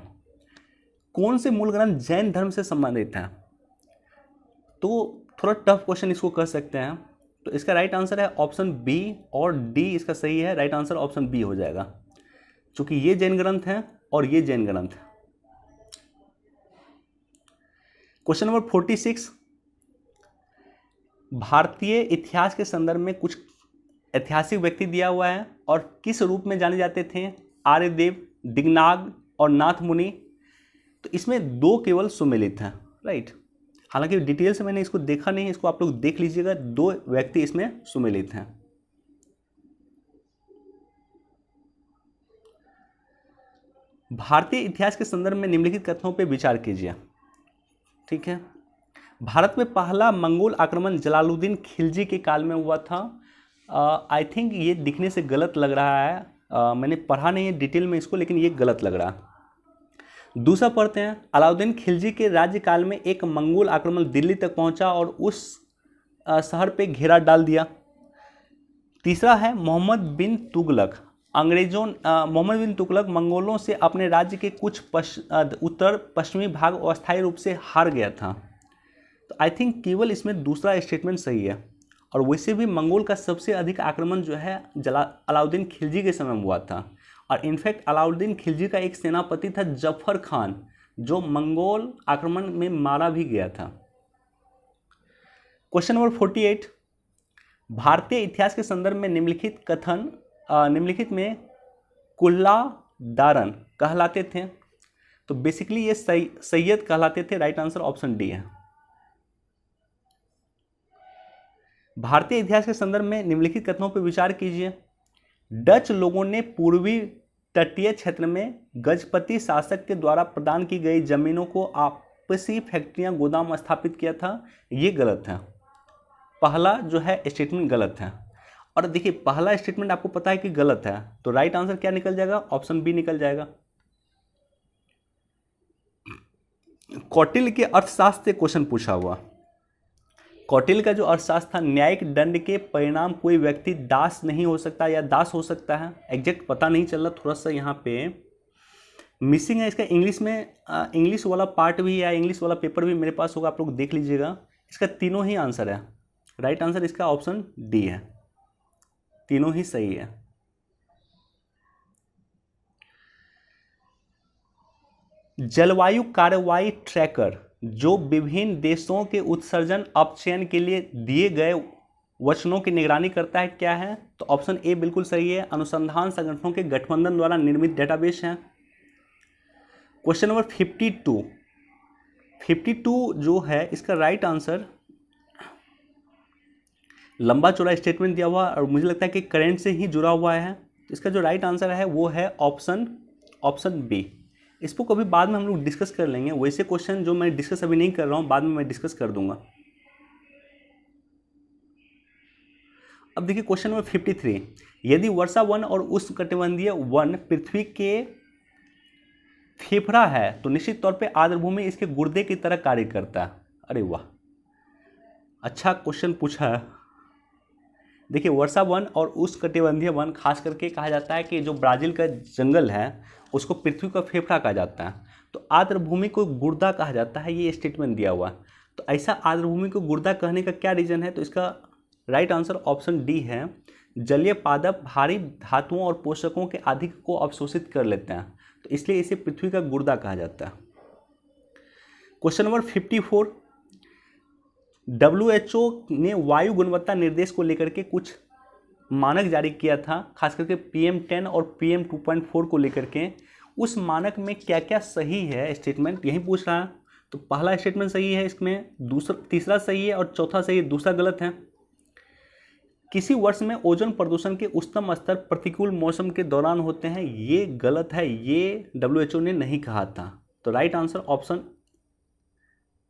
कौन से मूल ग्रंथ जैन धर्म से संबंधित हैं? तो थोड़ा टफ क्वेश्चन इसको कर सकते हैं। तो इसका राइट आंसर है ऑप्शन बी और डी इसका सही है। राइट आंसर ऑप्शन बी हो जाएगा, क्योंकि ये जैन ग्रंथ है और ये जैन ग्रंथ है। क्वेश्चन नंबर 46, भारतीय इतिहास के संदर्भ में कुछ ऐतिहासिक व्यक्ति दिया हुआ है और किस रूप में जाने जाते थे? आर्यदेव, दिगनाग और नाथ मुनि। तो इसमें 2 केवल सुमेलित हैं। राइट, हालांकि डिटेल से मैंने इसको देखा नहीं, इसको आप लोग देख लीजिएगा। 2 व्यक्ति इसमें सुमेलित हैं। भारतीय इतिहास के संदर्भ में निम्नलिखित कथनों पर विचार कीजिए। ठीक है, भारत में पहला मंगोल आक्रमण जलालुद्दीन खिलजी के काल में हुआ था। आई थिंक ये दिखने से गलत लग रहा है, मैंने पढ़ा नहीं है डिटेल में इसको, लेकिन ये गलत लग रहा है। दूसरा पढ़ते हैं, अलाउद्दीन खिलजी के राज्यकाल में एक मंगोल आक्रमण दिल्ली तक पहुंचा और उस शहर पे घेरा डाल दिया। तीसरा है मोहम्मद बिन तुगलक मोहम्मद बिन तुगलक मंगोलों से अपने राज्य के कुछ उत्तर पश्चिमी भाग अस्थायी रूप से हार गया था। तो आई थिंक केवल इसमें दूसरा स्टेटमेंट सही है। और वैसे भी मंगोल का सबसे अधिक आक्रमण जो है अलाउद्दीन खिलजी के समय में हुआ था। और इनफैक्ट अलाउद्दीन खिलजी का एक सेनापति था जफर खान, जो मंगोल आक्रमण में मारा भी गया था। क्वेश्चन नंबर 48, भारतीय इतिहास के संदर्भ में निम्नलिखित में कुल्ला दारन कहलाते थे। तो बेसिकली ये सैयद कहलाते थे। राइट आंसर ऑप्शन डी है। भारतीय इतिहास के संदर्भ में निम्नलिखित कथनों पर विचार कीजिए। डच लोगों ने पूर्वी तटीय क्षेत्र में गजपति शासक के द्वारा प्रदान की गई जमीनों को आपसी फैक्ट्रियां गोदाम स्थापित किया था। ये गलत है, पहला जो है स्टेटमेंट गलत है। और देखिए पहला स्टेटमेंट आपको पता है कि गलत है, तो राइट आंसर क्या निकल जाएगा? ऑप्शन बी निकल जाएगा। कौटिल्य के अर्थशास्त्र से क्वेश्चन पूछा हुआ। कौटिल्य का जो अर्थशास्त्र था, न्यायिक दंड के परिणाम कोई व्यक्ति दास नहीं हो सकता या दास हो सकता है, एग्जैक्ट पता नहीं चल रहा, थोड़ा सा यहाँ पे मिसिंग है। इसका इंग्लिश में इंग्लिश वाला पार्ट भी या इंग्लिश वाला पेपर भी मेरे पास होगा, आप लोग देख लीजिएगा। इसका तीनों ही आंसर है, राइट आंसर इसका ऑप्शन डी है, तीनों ही सही है। जलवायु कार्रवाई ट्रैकर जो विभिन्न देशों के उत्सर्जन अपचयन के लिए दिए गए वचनों की निगरानी करता है, क्या है? तो ऑप्शन ए बिल्कुल सही है, अनुसंधान संगठनों के गठबंधन द्वारा निर्मित डेटाबेस है। क्वेश्चन नंबर 52 जो है इसका राइट आंसर, लंबा चौड़ा स्टेटमेंट दिया हुआ और मुझे लगता है कि करंट से ही जुड़ा हुआ है, तो इसका जो राइट आंसर है वो है ऑप्शन बी। इसको कभी बाद में हम लोग डिस्कस कर लेंगे, वैसे क्वेश्चन जो मैं डिस्कस अभी नहीं कर रहा हूँ बाद में मैं डिस्कस कर दूंगा। अब देखिए क्वेश्चन नंबर 53, यदि वर्षा वन और उष्णकटिबंधीय वन पृथ्वी के फेफड़ा है तो निश्चित तौर पे आर्द्रभूमि इसके गुर्दे की तरह कार्य करता है। अरे वाह, अच्छा क्वेश्चन पूछा है। देखिए वर्षा वन और उष्णकटिबंधीय वन खास करके कहा जाता है कि जो ब्राज़ील का जंगल है उसको पृथ्वी का फेफड़ा कहा जाता है, तो आर्द्रभूमि को गुर्दा कहा जाता है, ये स्टेटमेंट दिया हुआ। तो ऐसा आर्द्रभूमि को गुर्दा कहने का क्या रीजन है? तो इसका राइट आंसर ऑप्शन डी है, जलीय पादप भारी धातुओं और पोषकों के अधिक को अवशोषित कर लेते हैं, तो इसलिए इसे पृथ्वी का गुर्दा कहा जाता है। क्वेश्चन नंबर 54, WHO ने वायु गुणवत्ता निर्देश को लेकर के कुछ मानक जारी किया था, खास करके PM10 और PM 2.4 को लेकर के। उस मानक में क्या क्या सही है स्टेटमेंट, यही पूछ रहा है। तो पहला स्टेटमेंट सही है, इसमें तीसरा सही है और चौथा सही है, दूसरा गलत है। किसी वर्ष में ओजोन प्रदूषण के उच्चतम स्तर प्रतिकूल मौसम के दौरान होते हैं, ये गलत है, ये WHO ने नहीं कहा था। तो राइट आंसर ऑप्शन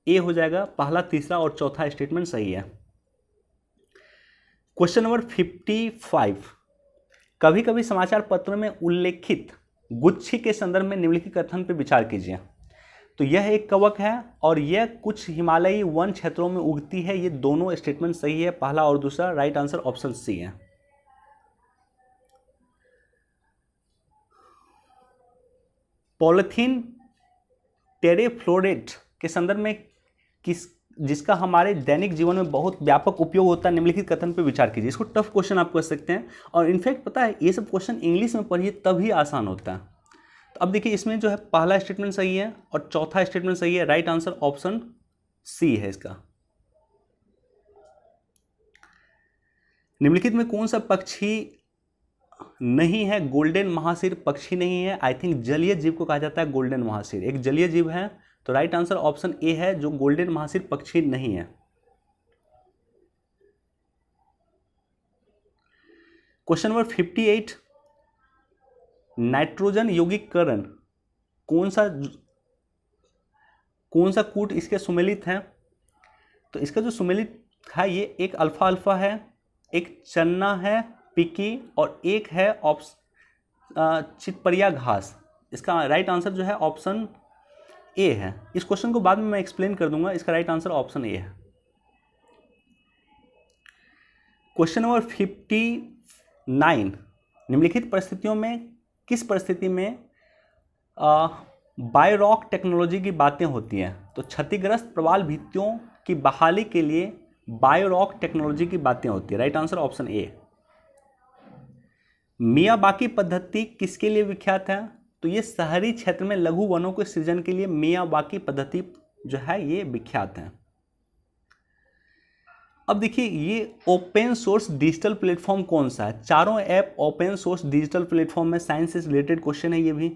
ए हो जाएगा, पहला तीसरा और चौथा स्टेटमेंट सही है। क्वेश्चन नंबर 55, कभी कभी समाचार पत्रों में उल्लेखित गुच्छी के संदर्भ में निम्नलिखित कथन पर विचार कीजिए। तो यह एक कवक है और यह कुछ हिमालयी वन क्षेत्रों में उगती है, ये दोनों स्टेटमेंट सही है, पहला और दूसरा। राइट आंसर ऑप्शन सी है। पॉलीथीन टेरेफ्लोरेट के संदर्भ में जिसका हमारे दैनिक जीवन में बहुत व्यापक उपयोग होता है, निम्नलिखित कथन पर विचार कीजिए। इसको टफ क्वेश्चन आप कर सकते हैं, और इनफैक्ट पता है ये सब क्वेश्चन इंग्लिश में पढ़िए तभी आसान होता है। तो अब देखिए इसमें जो है पहला स्टेटमेंट सही है और चौथा स्टेटमेंट सही है, राइट आंसर ऑप्शन सी है इसका। निम्नलिखित में कौन सा पक्षी नहीं है गोल्डन महासिर पक्षी नहीं है? आई थिंक जलीय जीव को कहा जाता है गोल्डन महासिर, एक जलीय जीव है, तो राइट आंसर ऑप्शन ए है, जो गोल्डन महासिर पक्षी नहीं है। क्वेश्चन नंबर 58, नाइट्रोजन यौगिकीकरण कौन सा कूट इसके सुमेलित है? तो इसका जो सुमेलित है ये एक अल्फा अल्फा है, एक चन्ना है पिकी, और एक है चितपरिया घास। इसका राइट आंसर जो है ऑप्शन ए है। इस क्वेश्चन को बाद में मैं एक्सप्लेन कर दूंगा, इसका राइट आंसर ऑप्शन ए है। क्वेश्चन नंबर 59, निम्नलिखित परिस्थितियों में किस परिस्थिति में बायोरॉक टेक्नोलॉजी की बातें होती हैं? तो क्षतिग्रस्त प्रवाल भित्तियों की बहाली के लिए बायोरॉक टेक्नोलॉजी की बातें होती है, right answer option A. Miyawaki पद्धति किसके लिए विख्यात है? तो ये शहरी क्षेत्र में लघु वनों के सृजन के लिए मियावाकी पद्धति जो है ये विख्यात है। अब देखिए ये ओपन सोर्स डिजिटल प्लेटफॉर्म कौन सा है? चारों app open source digital platform में साइंस से रिलेटेड क्वेश्चन है ये भी।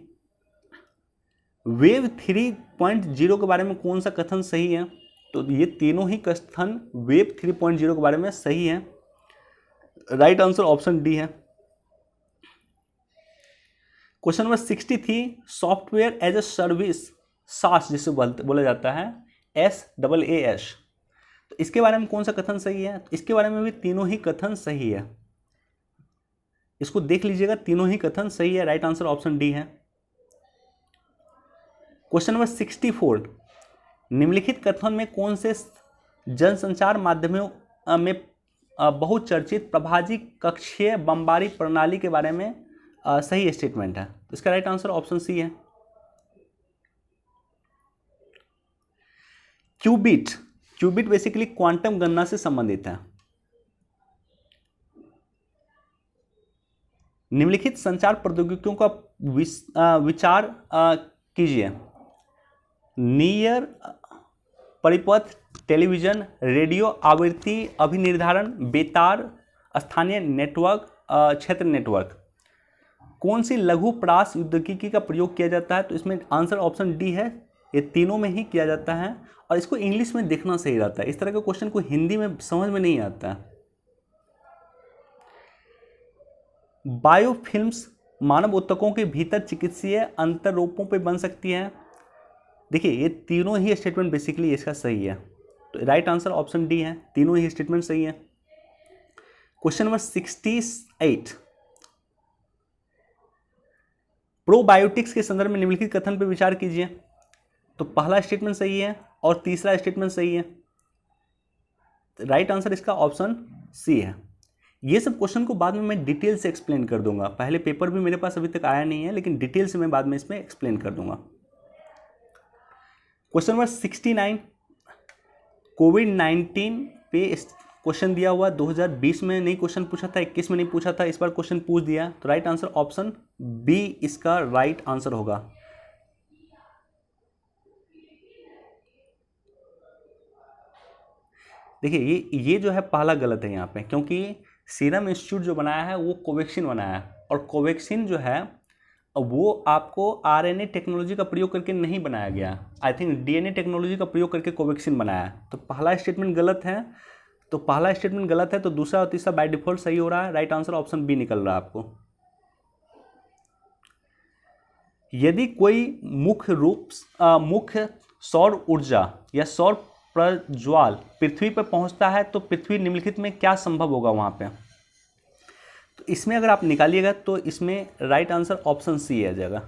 वेब 3.0 के बारे में कौन सा कथन सही है? तो ये तीनों ही कथन वेब 3.0 के बारे में सही है, राइट आंसर ऑप्शन डी है। Question number 63, software as a service SaaS जिसे बोला जाता है, SaaS, तो इसके बारे में कौन सा कथन सही है? तो इसके बारे में भी तीनों ही कथन सही है, इसको देख लीजिएगा, तीनों ही कथन सही है, राइट आंसर ऑप्शन डी है। क्वेश्चन नंबर 64, निम्नलिखित कथन में कौन से जनसंचार माध्यमों में बहुचर्चित प्रभाजी कक्षीय बमबारी प्रणाली के बारे में सही स्टेटमेंट है? तो इसका राइट आंसर ऑप्शन सी है। क्यूबिट, क्यूबिट बेसिकली क्वांटम गणना से संबंधित है। निम्नलिखित संचार प्रौद्योगिकियों का विचार कीजिए। नियर परिपथ, टेलीविजन, रेडियो आवृत्ति अभिनिर्धारण, बेतार, स्थानीय नेटवर्क, क्षेत्र नेटवर्क। कौन सी लघु परास प्रौद्योगिकी का प्रयोग किया जाता है? तो इसमें आंसर ऑप्शन डी है, ये तीनों में ही किया जाता है और इसको इंग्लिश में देखना सही रहता है। इस तरह के क्वेश्चन को हिंदी में समझ में नहीं आता। बायोफिल्म्स मानव ऊतकों के भीतर चिकित्सीय अंतरोपों पे बन सकती है। देखिए ये तीनों ही स्टेटमेंट बेसिकली इसका सही है, तो राइट आंसर ऑप्शन डी है, तीनों ही स्टेटमेंट सही है। क्वेश्चन नंबर 68, प्रोबायोटिक्स के संदर्भ में निम्नलिखित कथन पर विचार कीजिए। तो पहला स्टेटमेंट सही है और तीसरा स्टेटमेंट सही है। राइट आंसर इसका ऑप्शन सी है। ये सब क्वेश्चन को बाद में मैं डिटेल से एक्सप्लेन कर दूंगा। पहले पेपर भी मेरे पास अभी तक आया नहीं है, लेकिन डिटेल से मैं बाद में इसमें एक्सप्लेन कर दूंगा। क्वेश्चन नंबर 69, कोविड-19 पे क्वेश्चन दिया हुआ 2020 में नहीं क्वेश्चन पूछा था, 21 में नहीं पूछा था, इस बार क्वेश्चन पूछ दिया। तो राइट आंसर ऑप्शन बी इसका राइट आंसर होगा। देखिए ये जो है पहला गलत है यहाँ पे, क्योंकि सीरम इंस्टीट्यूट जो बनाया है वो कोवैक्सीन बनाया है, और कोवैक्सीन जो है वो आपको आरएनए टेक्नोलॉजी का प्रयोग करके नहीं बनाया गया, आई थिंक डीएनए टेक्नोलॉजी का प्रयोग करके कोवैक्सीन बनाया है। तो पहला स्टेटमेंट गलत है, तो दूसरा और तीसरा बाय डिफॉल्ट सही हो रहा है। राइट आंसर ऑप्शन बी निकल रहा है आपको। यदि कोई मुख्य सौर ऊर्जा या सौर प्रज्वाल पृथ्वी पर पहुंचता है तो पृथ्वी निम्नलिखित में क्या संभव होगा वहां पे? तो इसमें अगर आप निकालिएगा तो इसमें राइट आंसर ऑप्शन सी आ जाएगा।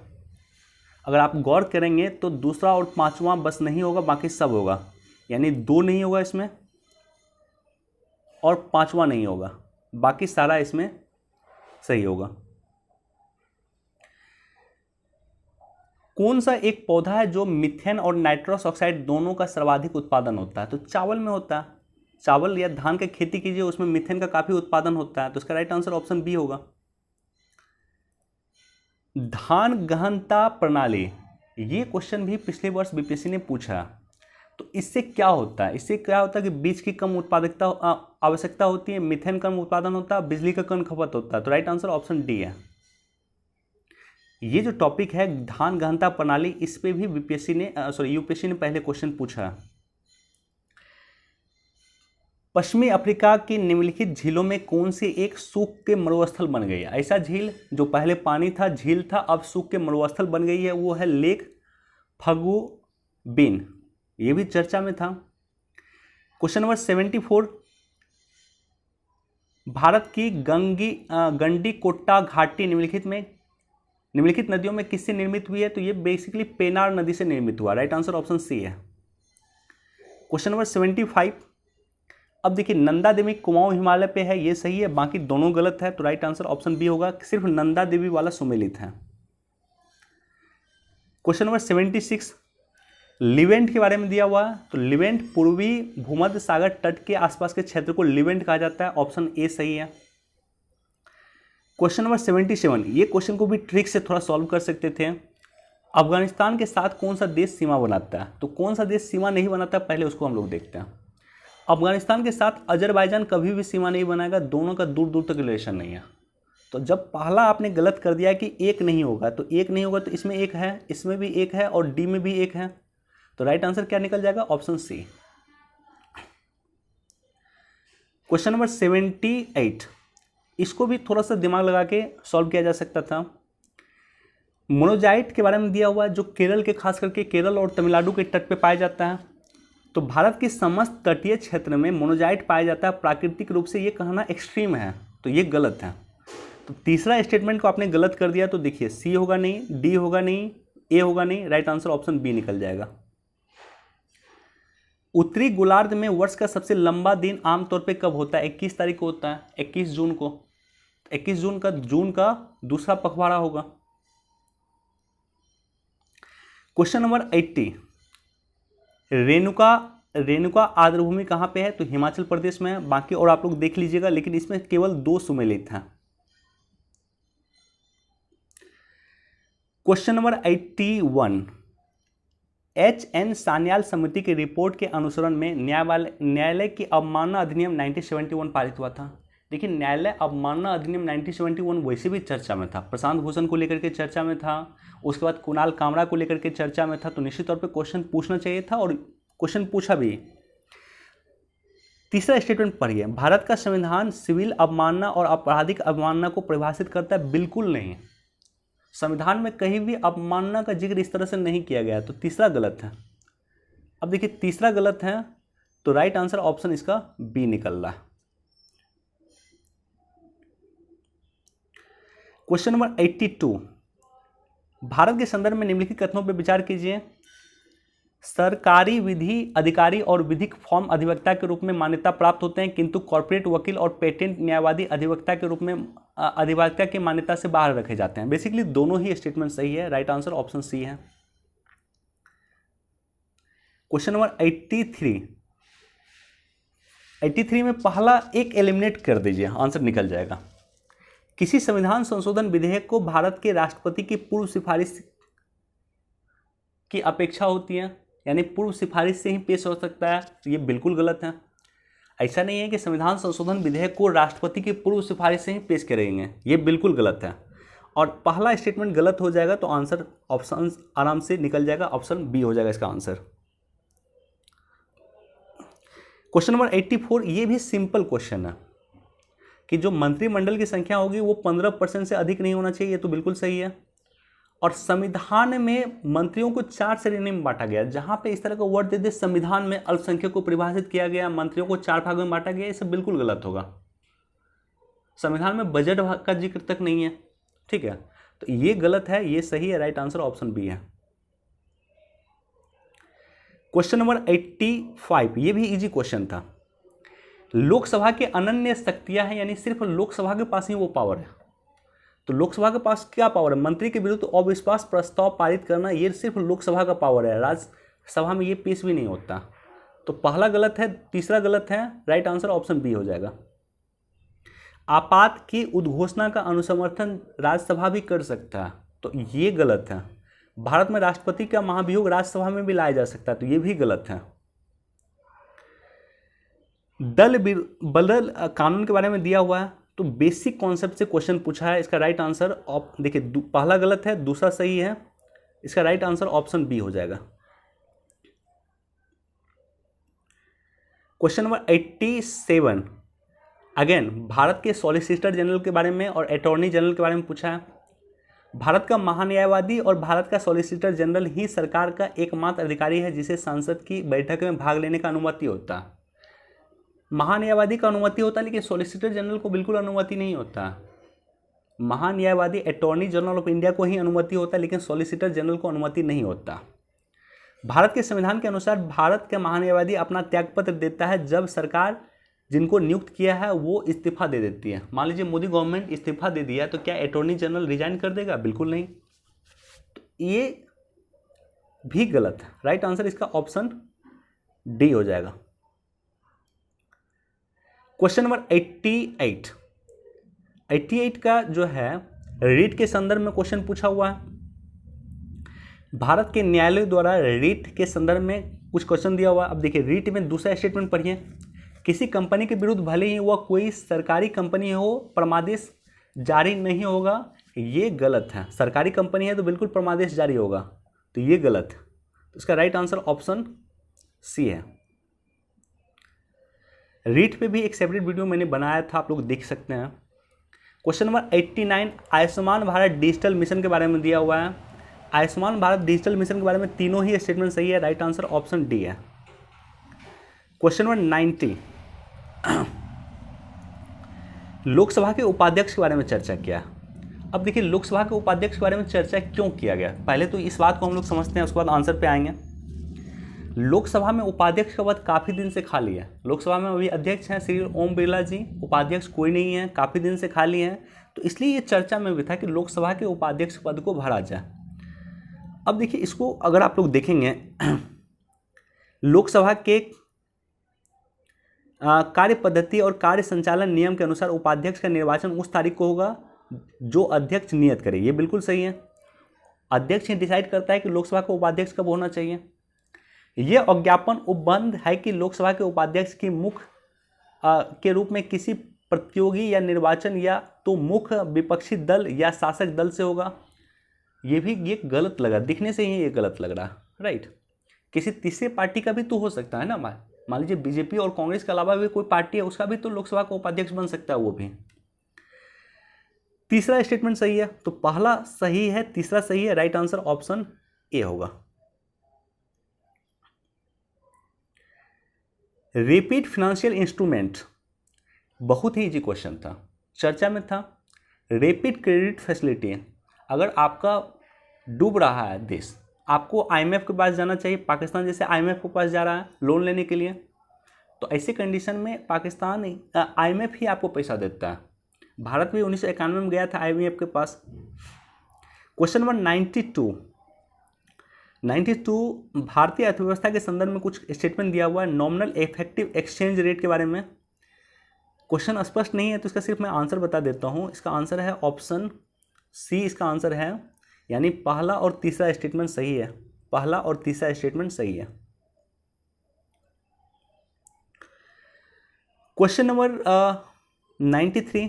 अगर आप गौर करेंगे तो दूसरा और पांचवा बस नहीं होगा, बाकी सब होगा। यानी 2 नहीं होगा इसमें और पांचवा नहीं होगा, बाकी सारा इसमें सही होगा। कौन सा एक पौधा है जो मीथेन और नाइट्रस ऑक्साइड दोनों का सर्वाधिक उत्पादन होता है? तो चावल में होता है। चावल या धान की खेती कीजिए, उसमें मीथेन का काफी उत्पादन होता है, तो इसका राइट आंसर ऑप्शन बी होगा। धान गहनता प्रणाली, ये क्वेश्चन भी पिछले वर्ष बीपीएससी ने पूछा। तो इससे क्या होता है? कि बीज की कम उत्पादकता आवश्यकता होती है, मीथेन कम उत्पादन होता है, बिजली का कम खपत होता है। तो राइट आंसर ऑप्शन डी है। ये जो टॉपिक है धान गहनता प्रणाली, इस पे भी यूपीएससी ने पहले क्वेश्चन पूछा। पश्चिमी अफ्रीका की निम्नलिखित झीलों में कौन सी एक सूख के मरुस्थल बन गई है? ऐसा झील जो पहले पानी था, झील था, अब सूख के मरुस्थल बन गई है, वो है लेक फगुबिन। ये भी चर्चा में था। क्वेश्चन नंबर 74, भारत की गंडीकोट्टा घाटी निम्नलिखित नदियों में किससे निर्मित हुई है? तो ये बेसिकली पेनार नदी से निर्मित हुआ। राइट आंसर ऑप्शन सी है। क्वेश्चन नंबर 75, अब देखिए नंदा देवी कुमाऊं हिमालय पे है, ये सही है, बाकी दोनों गलत है। तो राइट आंसर ऑप्शन बी होगा, सिर्फ नंदा देवी वाला सुमेलित है। क्वेश्चन नंबर 76, लिवेंट के बारे में दिया हुआ है। तो लिवेंट पूर्वी भूमध्य सागर तट के आसपास के क्षेत्र को लिवेंट कहा जाता है। ऑप्शन ए सही है। क्वेश्चन नंबर 77, ये क्वेश्चन को भी ट्रिक से थोड़ा सॉल्व कर सकते थे। अफगानिस्तान के साथ कौन सा देश सीमा बनाता है? तो कौन सा देश सीमा नहीं बनाता, पहले उसको हम लोग देखते हैं। अफगानिस्तान के साथ अजरबैजान कभी भी सीमा नहीं बनाएगा, दोनों का दूर दूर तक रिलेशन नहीं है। तो जब पहला आपने गलत कर दिया कि एक नहीं होगा, तो एक नहीं होगा तो इसमें एक है, इसमें भी एक है और डी में भी एक है। तो राइट आंसर क्या निकल जाएगा? Option C. क्वेश्चन नंबर 78, इसको भी थोड़ा सा दिमाग लगा के सॉल्व किया जा सकता था। मोनोजाइट के बारे में दिया हुआ है, जो केरल के, खास करके केरल और तमिलनाडु के तट पे पाया जाता है। तो भारत के समस्त तटीय क्षेत्र में मोनोजाइट पाया जाता है। प्राकृतिक रूप से ये कहना एक्सट्रीम है, तो ये गलत है। तो तीसरा स्टेटमेंट को आपने गलत कर दिया, तो देखिए सी होगा नहीं, डी होगा नहीं, ए होगा नहीं, राइट आंसर ऑप्शन बी निकल जाएगा। उत्तरी गोलार्ध में वर्ष का सबसे लंबा दिन आमतौर पे कब होता है? 21 तारीख को होता है, 21 जून को। 21 जून का दूसरा पखवाड़ा होगा। क्वेश्चन नंबर 80, रेणुका आर्द्रभूमि कहाँ पे है? तो हिमाचल प्रदेश में है। बाकी और आप लोग देख लीजिएगा, लेकिन इसमें केवल 2 सुमेलित हैं। क्वेश्चन नंबर 81, HN सान्याल समिति की रिपोर्ट के अनुसरण में न्यायालय की अवमानना अधिनियम 1971 पारित हुआ था। देखिए, न्यायालय अवमानना अधिनियम 1971 वैसे भी चर्चा में था, प्रशांत भूषण को लेकर के चर्चा में था, उसके बाद कुणाल कामरा को लेकर के चर्चा में था, तो निश्चित तौर पे क्वेश्चन पूछना चाहिए था और क्वेश्चन पूछा भी। तीसरा स्टेटमेंट पढ़िए, भारत का संविधान सिविल अवमानना और आपराधिक अवमानना को परिभाषित करता है? बिल्कुल नहीं, संविधान में कहीं भी अवमानना का जिक्र इस तरह से नहीं किया गया, तो तीसरा गलत है। अब देखिए, तीसरा गलत है, तो राइट आंसर ऑप्शन इसका बी निकल रहा है। क्वेश्चन नंबर 82, भारत के संदर्भ में निम्नलिखित कथनों पर विचार कीजिए। सरकारी विधि अधिकारी और विधिक फॉर्म अधिवक्ता के रूप में मान्यता प्राप्त होते हैं, किंतु कॉर्पोरेट वकील और पेटेंट न्यायवादी अधिवक्ता के रूप में अधिवक्ता की मान्यता से बाहर रखे जाते हैं। बेसिकली दोनों ही स्टेटमेंट सही है, राइट आंसर ऑप्शन सी है। क्वेश्चन नंबर 83 में पहला एक एलिमिनेट कर दीजिए, आंसर निकल जाएगा। किसी संविधान संशोधन विधेयक को भारत के राष्ट्रपति की पूर्व सिफारिश की अपेक्षा होती है, यानी पूर्व सिफारिश से ही पेश हो सकता है, तो ये बिल्कुल गलत है। ऐसा नहीं है कि संविधान संशोधन विधेयक को राष्ट्रपति की पूर्व सिफारिश से ही पेश करेंगे, ये बिल्कुल गलत है। और पहला स्टेटमेंट गलत हो जाएगा तो आंसर ऑप्शन आराम से निकल जाएगा, ऑप्शन बी हो जाएगा इसका आंसर। क्वेश्चन नंबर 84, ये भी सिंपल क्वेश्चन है कि जो मंत्रिमंडल की संख्या होगी वो 15% से अधिक नहीं होना चाहिए, ये तो बिल्कुल सही है। और संविधान में मंत्रियों को 4 श्रेणी में बांटा गया, जहां पे इस तरह का वर्ड दे दे संविधान में अल्पसंख्यक को परिभाषित किया गया, मंत्रियों को 4 भागों में बांटा गया, ये सब बिल्कुल गलत होगा। संविधान में बजट का जिक्र तक नहीं है, ठीक है, तो ये गलत है, ये सही है, राइट आंसर ऑप्शन बी है। क्वेश्चन नंबर 85, ये भी इजी क्वेश्चन था। लोकसभा के अनन्य शक्तियां हैं, यानी सिर्फ लोकसभा के पास ही वो पावर है। तो लोकसभा के पास क्या पावर है? मंत्री के विरुद्ध अविश्वास प्रस्ताव पारित करना, ये सिर्फ लोकसभा का पावर है, राज्यसभा में ये पेश भी नहीं होता। तो पहला गलत है, तीसरा गलत है, राइट आंसर ऑप्शन बी हो जाएगा। आपात की उद्घोषणा का अनुसमर्थन राज्यसभा भी कर सकता है, तो ये गलत है। भारत में राष्ट्रपति का महाभियोग राज्यसभा में भी लाया जा सकता है, तो ये भी गलत है। दल बदल कानून के बारे में दिया हुआ है, तो बेसिक कॉन्सेप्ट से क्वेश्चन पूछा है, इसका राइट आंसर देखिए पहला गलत है, दूसरा सही है, इसका राइट आंसर ऑप्शन बी हो जाएगा। क्वेश्चन नंबर 87, अगेन भारत के सॉलिसिटर जनरल के बारे में और अटॉर्नी जनरल के बारे में पूछा है। भारत का महान्यायवादी और भारत का सॉलिसिटर जनरल ही सरकार का एकमात्र अधिकारी है जिसे संसद की बैठक में भाग लेने का अनुमति होता है। महान्यायवादी का अनुमति होता है, लेकिन सॉलिसिटर जनरल को बिल्कुल अनुमति नहीं होता। महान्यायवादी अटॉर्नी जनरल ऑफ इंडिया को ही अनुमति होता है, लेकिन सॉलिसिटर जनरल को अनुमति नहीं होता। भारत के संविधान के अनुसार भारत के महान्यायवादी अपना त्यागपत्र देता है जब सरकार जिनको नियुक्त किया है वो इस्तीफा दे देती है। मान लीजिए मोदी गवर्नमेंट इस्तीफा दे दिया, तो क्या अटॉर्नी जनरल रिजाइन कर देगा? बिल्कुल नहीं, तो ये भी गलत है, राइट आंसर इसका ऑप्शन डी हो जाएगा। क्वेश्चन नंबर 88 का जो है रीट के संदर्भ में क्वेश्चन पूछा हुआ है। भारत के न्यायालय द्वारा रीट के संदर्भ में कुछ क्वेश्चन दिया हुआ है। अब देखिए रीट में दूसरा स्टेटमेंट पढ़िए, किसी कंपनी के विरुद्ध भले ही वह कोई सरकारी कंपनी हो परमादेश जारी नहीं होगा, ये गलत है। सरकारी कंपनी है तो बिल्कुल परमादेश जारी होगा, तो ये गलत है। तो इसका राइट आंसर ऑप्शन सी है। रीट पे भी एक सेपरेट वीडियो मैंने बनाया था, आप लोग देख सकते हैं। Question number 89, Ayushman Bharat digital mission के बारे में दिया हुआ है। आयुष्मान भारत डिजिटल मिशन के बारे में तीनों ही स्टेटमेंट सही है, राइट आंसर ऑप्शन डी है। क्वेश्चन नंबर 90, लोकसभा के उपाध्यक्ष के बारे में चर्चा किया। अब देखिए लोकसभा के उपाध्यक्ष के बारे में चर्चा क्यों किया गया, पहले तो इस बात को हम लोग समझते हैं, उसके बाद आंसर पे आएंगे। लोकसभा में उपाध्यक्ष का पद काफ़ी दिन से खाली है। लोकसभा में अभी अध्यक्ष हैं श्री ओम बिरला जी, उपाध्यक्ष कोई नहीं है, काफ़ी दिन से खाली हैं, तो इसलिए ये चर्चा में भी था कि लोकसभा के उपाध्यक्ष पद को भरा जाए। अब देखिए, इसको अगर आप लोग देखेंगे लोकसभा के कार्य पद्धति और कार्य संचालन नियम के अनुसार उपाध्यक्ष का निर्वाचन उस तारीख को होगा जो अध्यक्ष नियत करे। ये बिल्कुल सही है, अध्यक्ष ही डिसाइड करता है कि लोकसभा का उपाध्यक्ष कब होना चाहिए। यह अज्ञापन उपबंध है कि लोकसभा के उपाध्यक्ष की मुख्य के रूप में किसी प्रतियोगी या निर्वाचन या तो मुख्य विपक्षी दल या शासक दल से होगा। ये गलत लगा, दिखने से ही ये गलत लग रहा, राइट। किसी तीसरे पार्टी का भी तो हो सकता है ना, मान लीजिए बीजेपी और कांग्रेस के अलावा भी कोई पार्टी है, उसका भी तो लोकसभा का उपाध्यक्ष बन सकता है वो भी। तीसरा स्टेटमेंट सही है, तो पहला सही है, तीसरा सही है, राइट आंसर ऑप्शन ए होगा। रिपीट फाइनेंशियल इंस्ट्रूमेंट बहुत ही इजी क्वेश्चन था, चर्चा में था। रैपिड क्रेडिट फैसिलिटी, अगर आपका डूब रहा है देश, आपको आईएमएफ के पास जाना चाहिए। पाकिस्तान जैसे आईएमएफ के पास जा रहा है लोन लेने के लिए, तो ऐसी कंडीशन में पाकिस्तान आईएमएफ ही आपको पैसा देता है। भारत भी 1991 में गया था आईएमएफ के पास। क्वेश्चन नंबर 92 भारतीय अर्थव्यवस्था के संदर्भ में कुछ स्टेटमेंट दिया हुआ है नॉमिनल इफेक्टिव एक्सचेंज रेट के बारे में। क्वेश्चन स्पष्ट नहीं है तो इसका सिर्फ मैं आंसर बता देता हूँ। इसका आंसर है ऑप्शन सी, इसका आंसर है, यानी पहला और तीसरा स्टेटमेंट सही है, पहला और तीसरा स्टेटमेंट सही है। क्वेश्चन नंबर 93,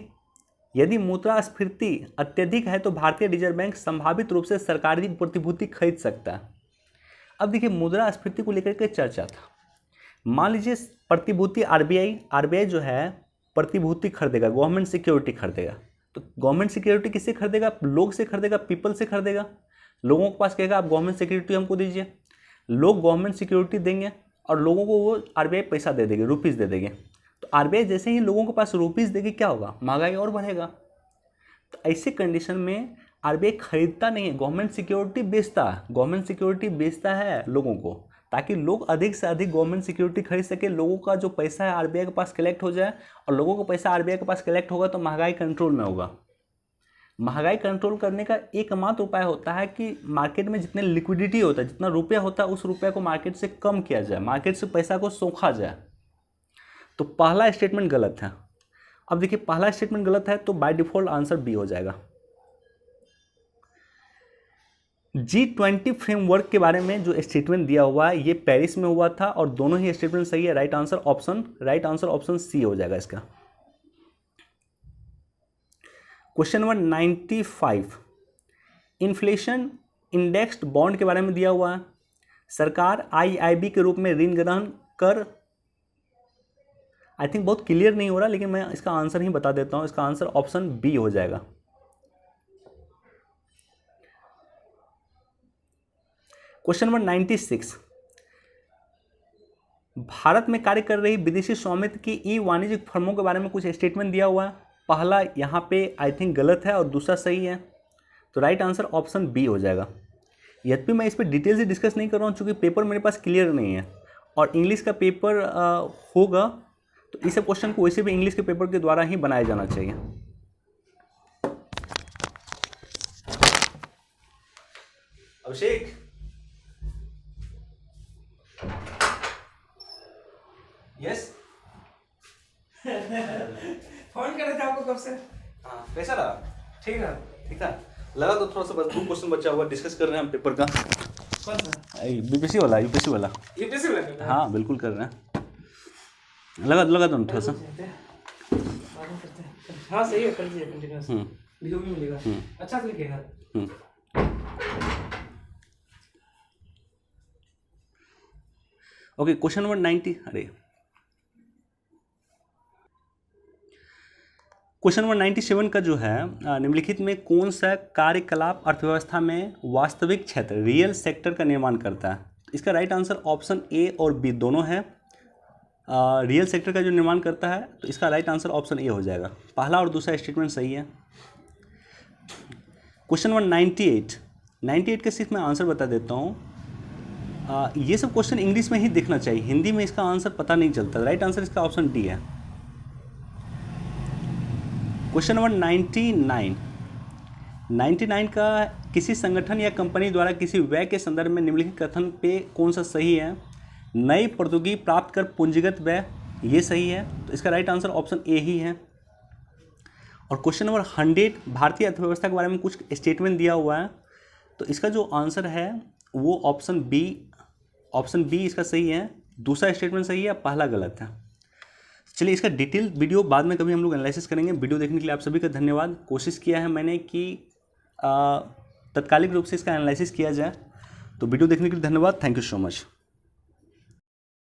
यदि मुद्रास्फीति अत्यधिक है तो भारतीय रिजर्व बैंक संभावित रूप से सरकारी प्रतिभूति खरीद सकता है। अब देखिए, मुद्रास्फीति को लेकर के चर्चा था। मान लीजिए प्रतिभूति आरबीआई जो है प्रतिभूति खरीदेगा, गवर्नमेंट सिक्योरिटी खरीदेगा, तो गवर्नमेंट सिक्योरिटी किससे खरीदेगा? लोग से खरीदेगा, पीपल से खरीदेगा। लोगों के पास कहेगा आप गवर्नमेंट सिक्योरिटी हमको दीजिए, लोग गवर्नमेंट सिक्योरिटी देंगे और लोगों को वो आरबीआई पैसा दे देगी, रुपीज़ दे देंगे। तो आरबीआई जैसे ही लोगों के पास रुपीज़ देगी, क्या होगा? महंगाई और बढ़ेगा। तो ऐसी कंडीशन में आरबीआई खरीदता नहीं है, गवर्नमेंट सिक्योरिटी बेचता है। गवर्नमेंट सिक्योरिटी बेचता है लोगों को, ताकि लोग अधिक से अधिक गवर्नमेंट सिक्योरिटी खरीद सके, लोगों का जो पैसा है आरबीआई के पास कलेक्ट हो जाए, और लोगों का पैसा आरबीआई के पास कलेक्ट होगा तो महंगाई कंट्रोल में होगा। महंगाई कंट्रोल करने का एकमात्र उपाय होता है कि मार्केट में जितने लिक्विडिटी होता है, जितना रुपया होता है, उस रुपये को मार्केट से कम किया जाए, मार्केट से पैसा को सोखा जाए। तो पहला स्टेटमेंट गलत है। अब देखिए, पहला स्टेटमेंट गलत है तो बाय डिफॉल्ट आंसर बी हो जाएगा। G20 फ्रेमवर्क के बारे में जो स्टेटमेंट दिया हुआ है ये पेरिस में हुआ था और दोनों ही स्टेटमेंट सही है। राइट आंसर ऑप्शन सी हो जाएगा इसका। Question number 95, inflation indexed bond के बारे में दिया हुआ है। सरकार आईआईबी के रूप में ऋण ग्रहण कर, आई थिंक बहुत क्लियर नहीं हो रहा, लेकिन मैं इसका आंसर ही बता देता हूं। इसका आंसर ऑप्शन बी हो जाएगा। क्वेश्चन नंबर 96, भारत में कार्य कर रही विदेशी स्वामित्व की ई वाणिज्यिक फर्मों के बारे में कुछ स्टेटमेंट दिया हुआ है। पहला यहाँ पे आई थिंक गलत है और दूसरा सही है, तो राइट आंसर ऑप्शन बी हो जाएगा। यद्यपि मैं इस पर डिटेल से डिस्कस नहीं कर रहा हूँ क्योंकि पेपर मेरे पास क्लियर नहीं है और इंग्लिश का पेपर होगा, तो इस क्वेश्चन को वैसे भी इंग्लिश के पेपर के द्वारा ही बनाया जाना चाहिए। अभिषेक, यस फोन कर रहे थे आपको कब से? हाँ, कैसा रहा? ठीक है, ठीक था, लगा तो थोड़ा सा बस 2 क्वेश्चन बचा हुआ, डिस्कस कर रहे हैं हम पेपर का। कौन सा? यूपीएससी वाला यूपीएससी वाला? हाँ बिल्कुल कर रहे हैं, लगा दो थोड़ा सा। हाँ सही है, कर दीजिए कंटिन्यूअस, लिखो भी मिलेगा, अच्छा से लिखिएगा। Okay, question number 90, question number 97 का जो है, निम्नलिखित में कौन सा कार्यकलाप अर्थव्यवस्था में वास्तविक क्षेत्र रियल सेक्टर का निर्माण करता है? इसका राइट आंसर ऑप्शन ए और बी दोनों है। रियल सेक्टर का जो निर्माण करता है तो इसका राइट आंसर ऑप्शन ए हो जाएगा। पहला और दूसरा स्टेटमेंट सही है। क्वेश्चन नंबर 98 का सिर्फ मैं आंसर बता देता हूँ। ये सब क्वेश्चन इंग्लिश में ही देखना चाहिए, हिंदी में इसका आंसर पता नहीं चलता। राइट आंसर इसका ऑप्शन डी है। क्वेश्चन नंबर 99 का किसी संगठन या कंपनी द्वारा किसी व्यय के संदर्भ में निम्नलिखित कथन पे कौन सा सही है? नई प्रौद्योगिकी प्राप्त कर पूंजीगत व्यय, ये सही है, तो इसका राइट आंसर ऑप्शन ए ही है। और क्वेश्चन नंबर 100 भारतीय अर्थव्यवस्था के बारे में कुछ स्टेटमेंट दिया हुआ है, तो इसका जो आंसर है वो ऑप्शन बी इसका सही है। दूसरा स्टेटमेंट सही है, पहला गलत है। चलिए इसका डिटेल वीडियो बाद में कभी हम लोग एनालिसिस करेंगे। वीडियो देखने के लिए आप सभी का धन्यवाद। कोशिश किया है मैंने कि तत्कालिक रूप से इसका एनालिसिस किया जाए। तो वीडियो देखने के लिए धन्यवाद। Thank you so much.